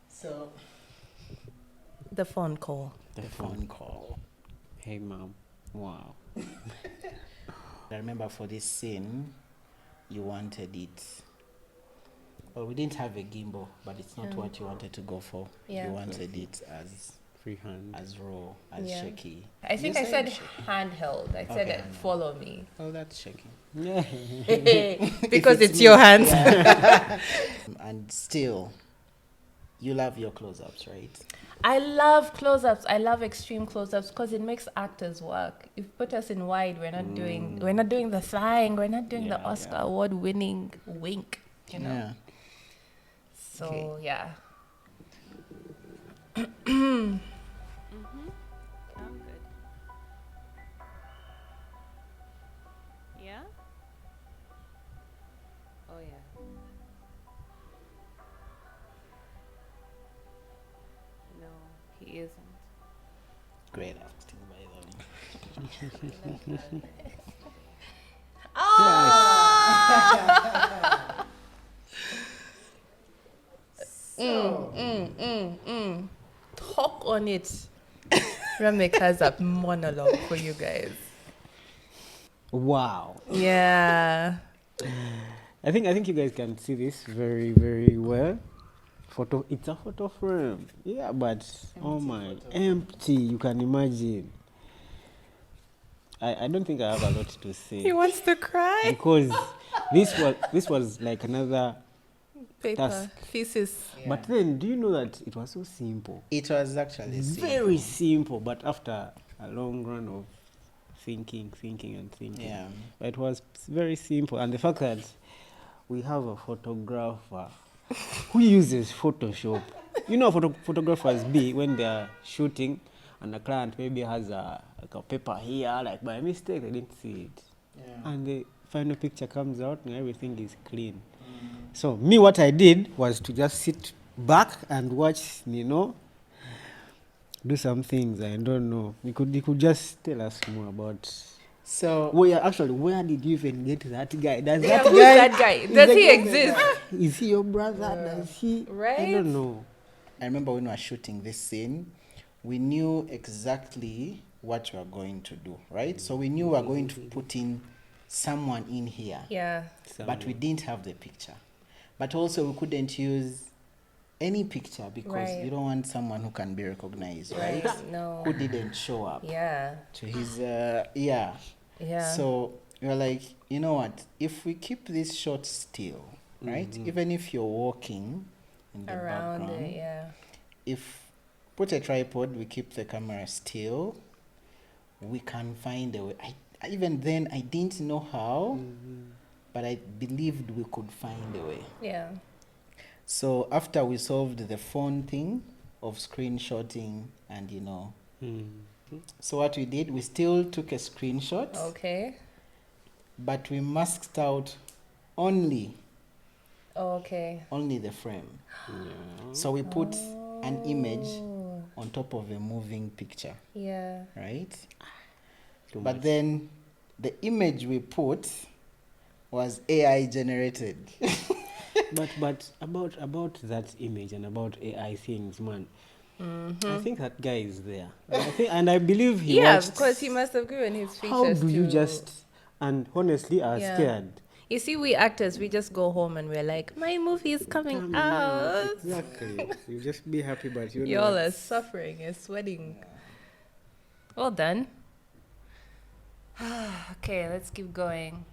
So the phone call. The phone call. Hey, mom. Wow. I remember for this scene, you wanted it. Well, we didn't have a gimbal, but it's not what you wanted to go for. Yeah. You wanted it as freehand, as raw, as shaky. I think I said handheld. I said follow me. Oh, that's shaky. Because it's your hands. And still, you love your close-ups, right? I love close-ups. I love extreme close-ups because it makes actors work. If you put us in wide, we're not doing the flying, we're not doing the Oscar award-winning wink, Yeah. So yeah. I'm good. Yeah? Oh yeah. No, he isn't. Great acting, by the way. Talk on it. Remic has a monologue for you guys. Wow. Yeah. I think you guys can see this very, very well. It's a photo frame. Yeah, but empty. You can imagine. I don't think I have a lot to say. He wants to cry. Because this was like another task. Thesis. Yeah. But then, do you know that it was so simple? It was actually very simple, but after a long run of thinking. Yeah. But it was very simple. And the fact that we have a photographer who uses Photoshop. You know, photographers be when they're shooting and the client maybe has a paper here, like by mistake, they didn't see it. Yeah. And the final picture comes out and everything is clean. So me, what I did was to just sit back and watch, do some things. I don't know. You could just tell us more about. So where did you even get that guy? Does that who's guy? that guy? Does he exist? Is he your brother? Does he? Right? I don't know. I remember when we were shooting this scene, we knew exactly what we were going to do, right? So we knew we were going to put in someone in here. Yeah. But we didn't have the picture. But also we couldn't use any picture because you don't want someone who can be recognized, right? No. Who didn't show up. Yeah. To his, yeah. So we were like, you know what? If we keep this shot still, right? Even if you're walking in the Around background, it, if put a tripod, we keep the camera still, we can find a way. Even then, I didn't know how, but I believed we could find a way. Yeah. So after we solved the phone thing of screenshotting and, you know, so what we did, we still took a screenshot. Okay. But we masked out only the frame. So we put an image on top of a moving picture. Yeah. Right? But then the image we put was AI generated. But about that image and about AI things, man. I think that guy is there. I believe he watched. Because he must have given his features. How do you just? And honestly, I was scared. You see, we actors, we just go home and we're like, my movie is coming out. Exactly. You just be happy, but you know. Y'all are suffering, you're sweating. Well done. Okay, let's keep going.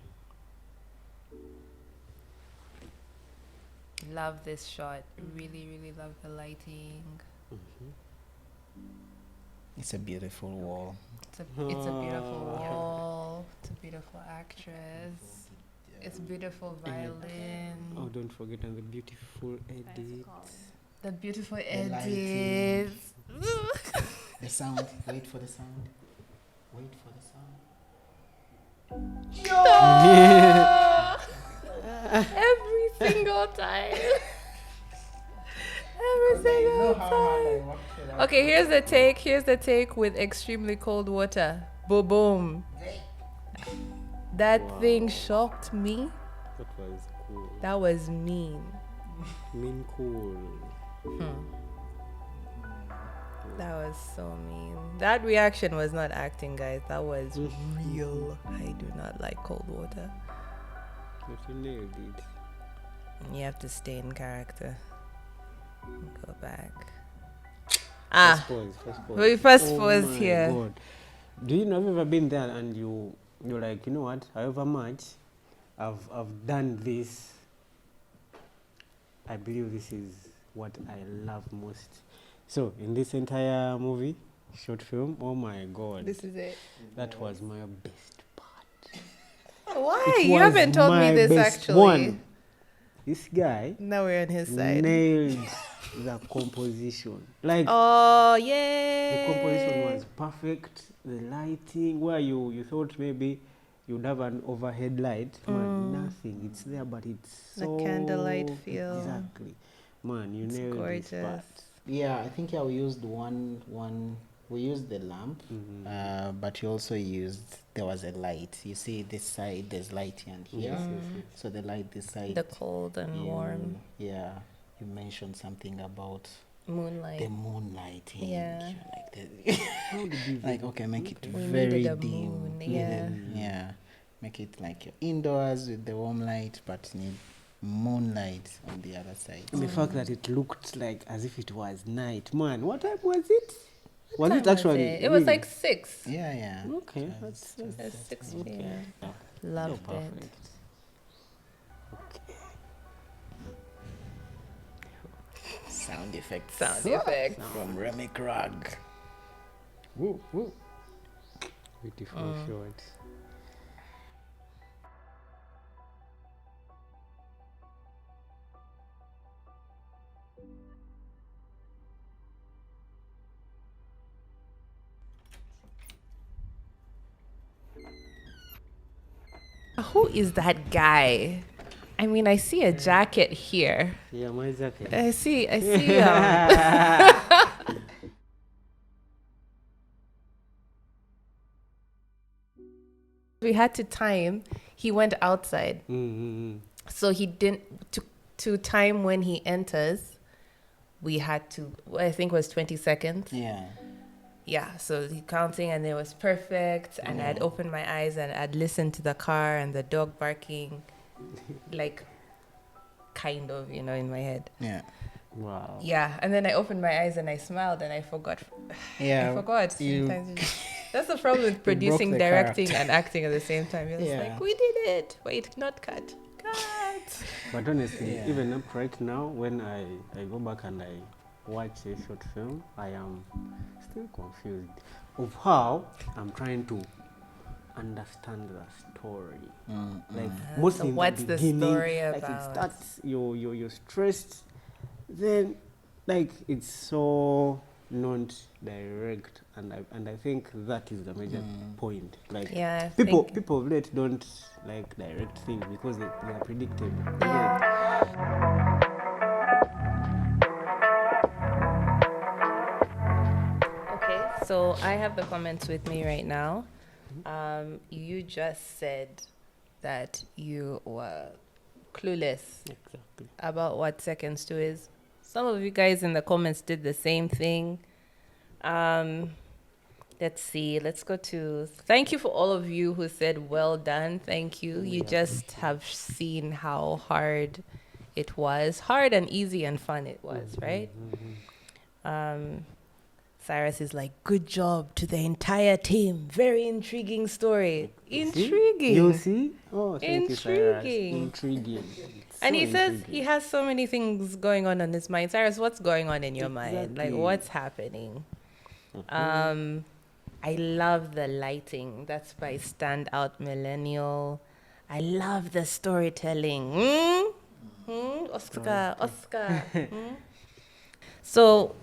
Love this shot. Really, really love the lighting. It's a beautiful wall. It's a beautiful wall. It's a beautiful actress. It's beautiful violin. Oh, don't forget and the beautiful edit. The beautiful The edit. lighting. The sound. Wait for the sound. Wait for the sound. Every single time. Every single time. Okay, here's the take. Here's the take with extremely cold water. Boom, boom. That thing shocked me. That was cool. That was mean. Mean cool. That was so mean. That reaction was not acting, guys. That was real. I do not like cold water. But you nailed it. You have to stay in character. Go back. First pause. We first pause here. God. Do you know, have you ever been there and you're like, you know what, however much I've done this, I believe this is what I love most. So in this entire movie, short film, oh my God. This is it. That was my best part. Why? You haven't told me this actually. One. This guy Now we're on his side. nailed the composition. Like, oh, yeah. the composition was perfect. The lighting, where you thought maybe you'd have an overhead light, man, nothing. It's there, but it's so The candlelight feel. Exactly, man. You It's nailed gorgeous. this part. Yeah, I think we used we used the lamp, but we also used, there was a light. You see this side, there's light here and here. Yes. So the light this side. The cold and warm. Yeah, you mentioned something about Moonlight. the moonlighting. Yeah. How did you Like, okay, make it We very needed a dim. moon, yeah. Yeah. Make it like you're indoors with the warm light, but need moonlight on the other side. And the fact that it looked like as if it was night, man. What time was it? Was Time it actually? It was really? like 6. Yeah, yeah. Okay, that's It's 6 okay. p.m. Oh, Loved it. perfect. Okay. Sound effects. Sound effects. From Remic Rag. Woo, woo. Beautiful shot. Who is that guy? I mean, I see a jacket here. Yeah, my jacket. I see. we had to time, he went outside. So he didn't, to time when he enters, we had to, I think it was 20 seconds. Yeah, so he counting and it was perfect. And I'd opened my eyes and I'd listened to the car and the dog barking, like, kind of, you know, in my head. Wow. Yeah, and then I opened my eyes and I smiled and I forgot. Yeah. I forgot. Sometimes that's the problem with producing, directing, and acting at the same time. You're just like, we did it. Wait, not cut. Cut. But honestly, even up right now, when I go back and I watch a short film, I am still confused of how I'm trying to understand the story. Like mostly So in what's the the beginning, story like about? it starts, you're stressed, then like it's so not direct, and I think that is the major point. Like people late don't like direct things because they are predictable. Okay, so I have the comments with me right now. You just said that you were clueless about what seconds 2 is. Some of you guys in the comments did the same thing. Let's see. Let's go to... Thank you for all of you who said well done. Thank you. You just have seen how hard it was. Hard and easy and fun it was, right? Cyrus is like, good job to the entire team. Very intriguing story. Intriguing. You see? Oh, thank Intriguing. you, Cyrus. Intriguing. And So he says intriguing. he has so many things going on in his mind. Cyrus, what's going on in your mind? Like, what's happening? I love the lighting. That's by Standout Millennial. I love the storytelling. Oscar. So,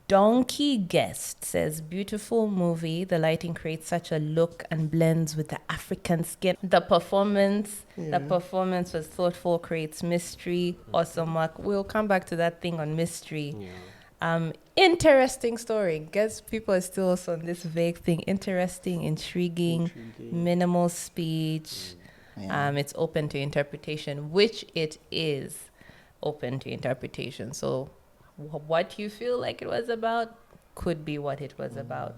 Donkey Guest says, beautiful movie. The lighting creates such a look and blends with the African skin. The performance was thoughtful, creates mystery. Awesome work. We'll come back to that thing on mystery. Interesting story. Guess people are still also on this vague thing. Interesting, intriguing. Minimal speech. It's open to interpretation, which it is open to interpretation. So what you feel like it was about could be what it was about.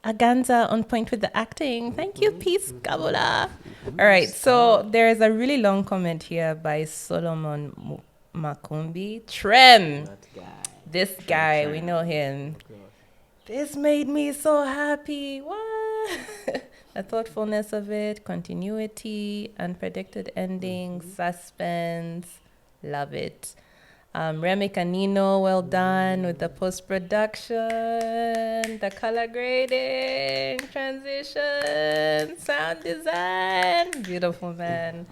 Aganza on point with the acting. Thank you, Peace Kabula. All right, so there is a really long comment here by Solomon Makumbi. Trem. This guy, we know him. This made me so happy. What? The thoughtfulness of it, continuity, unpredicted endings, suspense. Love it. Remic and Nino, well done with the post-production, the color grading, transition, sound design. Beautiful, man.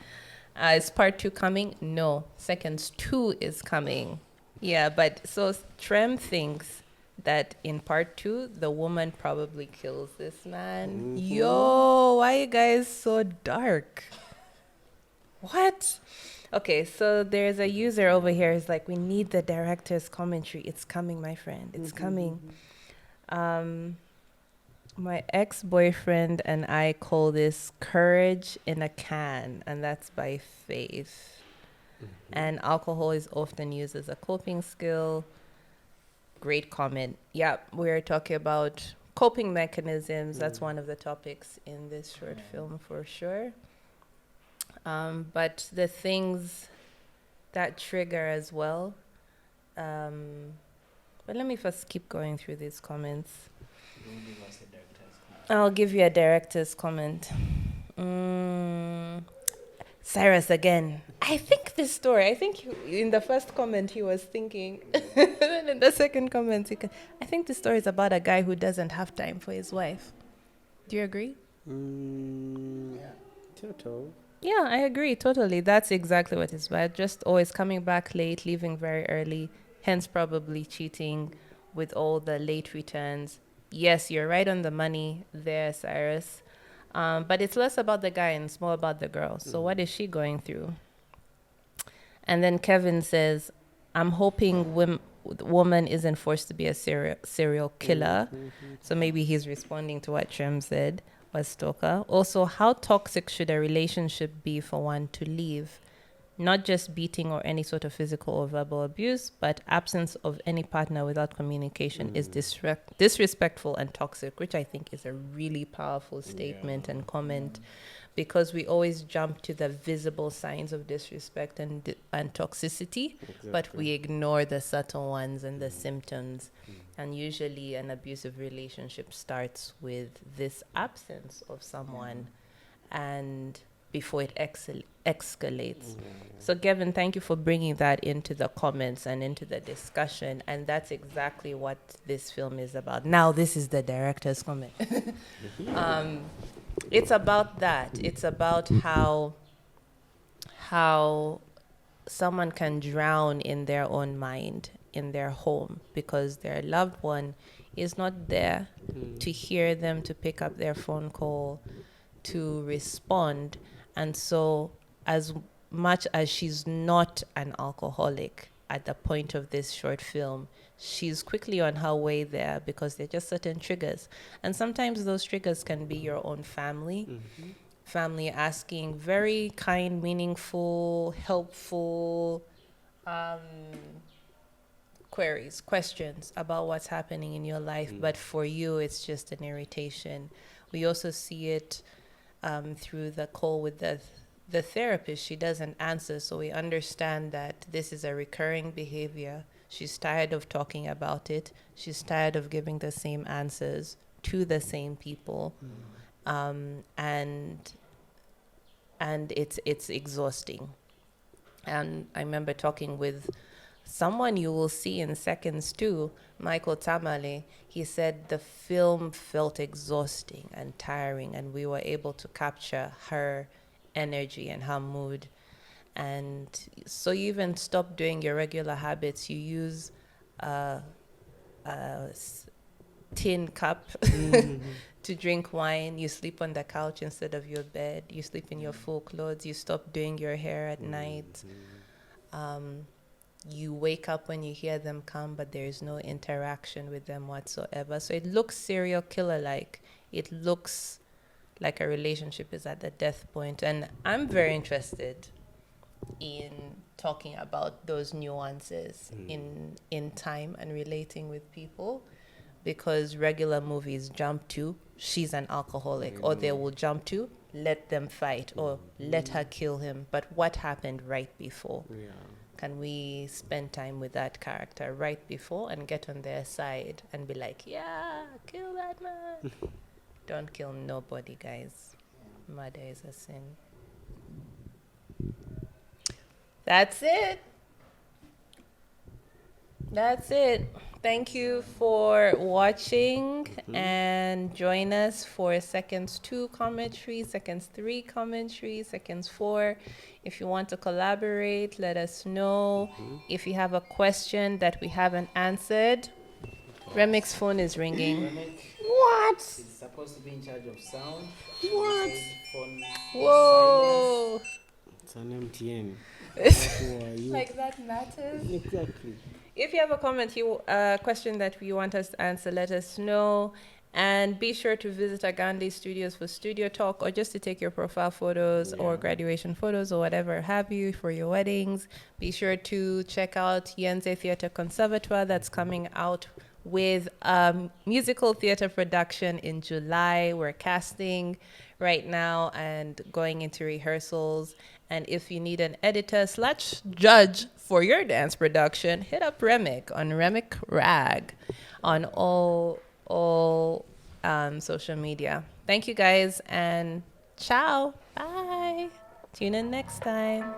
Is part 2 coming? No. Seconds 2 is coming. Yeah, but so Trem thinks that in part 2, the woman probably kills this man. Yo, why are you guys so dark? What? Okay, so there's a user over here who's like, we need the director's commentary. It's coming, my friend. It's coming. My ex-boyfriend and I call this Courage in a Can, and that's by Faith. And alcohol is often used as a coping skill. Great comment. Yeah, we're talking about coping mechanisms. That's one of the topics in this short film for sure. But the things that trigger as well. But let me first keep going through these comments. I'll give you a director's comment. Cyrus again. I think this story, in the first comment he was thinking, and in the second comment, I think the story is about a guy who doesn't have time for his wife. Do you agree? Total. Yeah, I agree, totally. That's exactly what it's about. Just always coming back late, leaving very early, hence probably cheating with all the late returns. Yes, you're right on the money there, Cyrus. But it's less about the guy and it's more about the girl. So what is she going through? And then Kevin says, I'm hoping woman isn't forced to be a serial killer. So maybe he's responding to what Trem said. a stalker. Also, how toxic should a relationship be for one to leave? Not just beating or any sort of physical or verbal abuse, but absence of any partner without communication is disrespectful and toxic, which I think is a really powerful statement and comment, because we always jump to the visible signs of disrespect and toxicity, but we ignore the subtle ones and the symptoms. And usually an abusive relationship starts with this absence of someone and before it escalates. So Gavin, thank you for bringing that into the comments and into the discussion. And that's exactly what this film is about. Now, this is the director's comment. It's about that. It's about how someone can drown in their own mind, in their home, because their loved one is not there to hear them, to pick up their phone call, to respond. And so, as much as she's not an alcoholic at the point of this short film, she's quickly on her way there, because they're just certain triggers. And sometimes those triggers can be your own family. Family asking very kind, meaningful, helpful questions about what's happening in your life. But for you, it's just an irritation. We also see it through the call with the therapist. She doesn't answer, so we understand that this is a recurring behavior. She's tired of talking about it. She's tired of giving the same answers to the same people, and it's exhausting. And I remember talking with someone you will see in Seconds too, Michael Tamale. He said the film felt exhausting and tiring, and we were able to capture her energy and her mood. And so you even stop doing your regular habits. You use a tin cup to drink wine. You sleep on the couch instead of your bed. You sleep in your full clothes. You stop doing your hair at night. You wake up when you hear them come, but there is no interaction with them whatsoever. So it looks serial killer-like. It looks like a relationship is at the death point. And I'm very interested in talking about those nuances in time and relating with people, because regular movies jump to she's an alcoholic, or they will jump to let them fight, or let her kill him. But what happened right before? Can we spend time with that character right before and get on their side and be like, yeah, kill that man? Don't kill nobody, guys. Murder is a sin. That's it. That's it. Thank you for watching, and join us for Seconds 2 commentary, Seconds 3 commentary, Seconds 4. If you want to collaborate, let us know. If you have a question that we haven't answered, Remic's phone is ringing. Remic What? is supposed to be in charge of sound. What? He said phone Whoa! It's an MTN. Who are you? Like that matters. Exactly. If you have a comment, question that you want us to answer, let us know. And be sure to visit Agandi Studios for studio talk, or just to take your profile photos or graduation photos or whatever have you for your weddings. Be sure to check out Yenze Theatre Conservatoire, that's coming out with a musical theater production in July. We're casting right now and going into rehearsals. And if you need an editor/judge for your dance production, hit up Remic on Remic Rag on all social media. Thank you guys, and ciao. Bye. Tune in next time.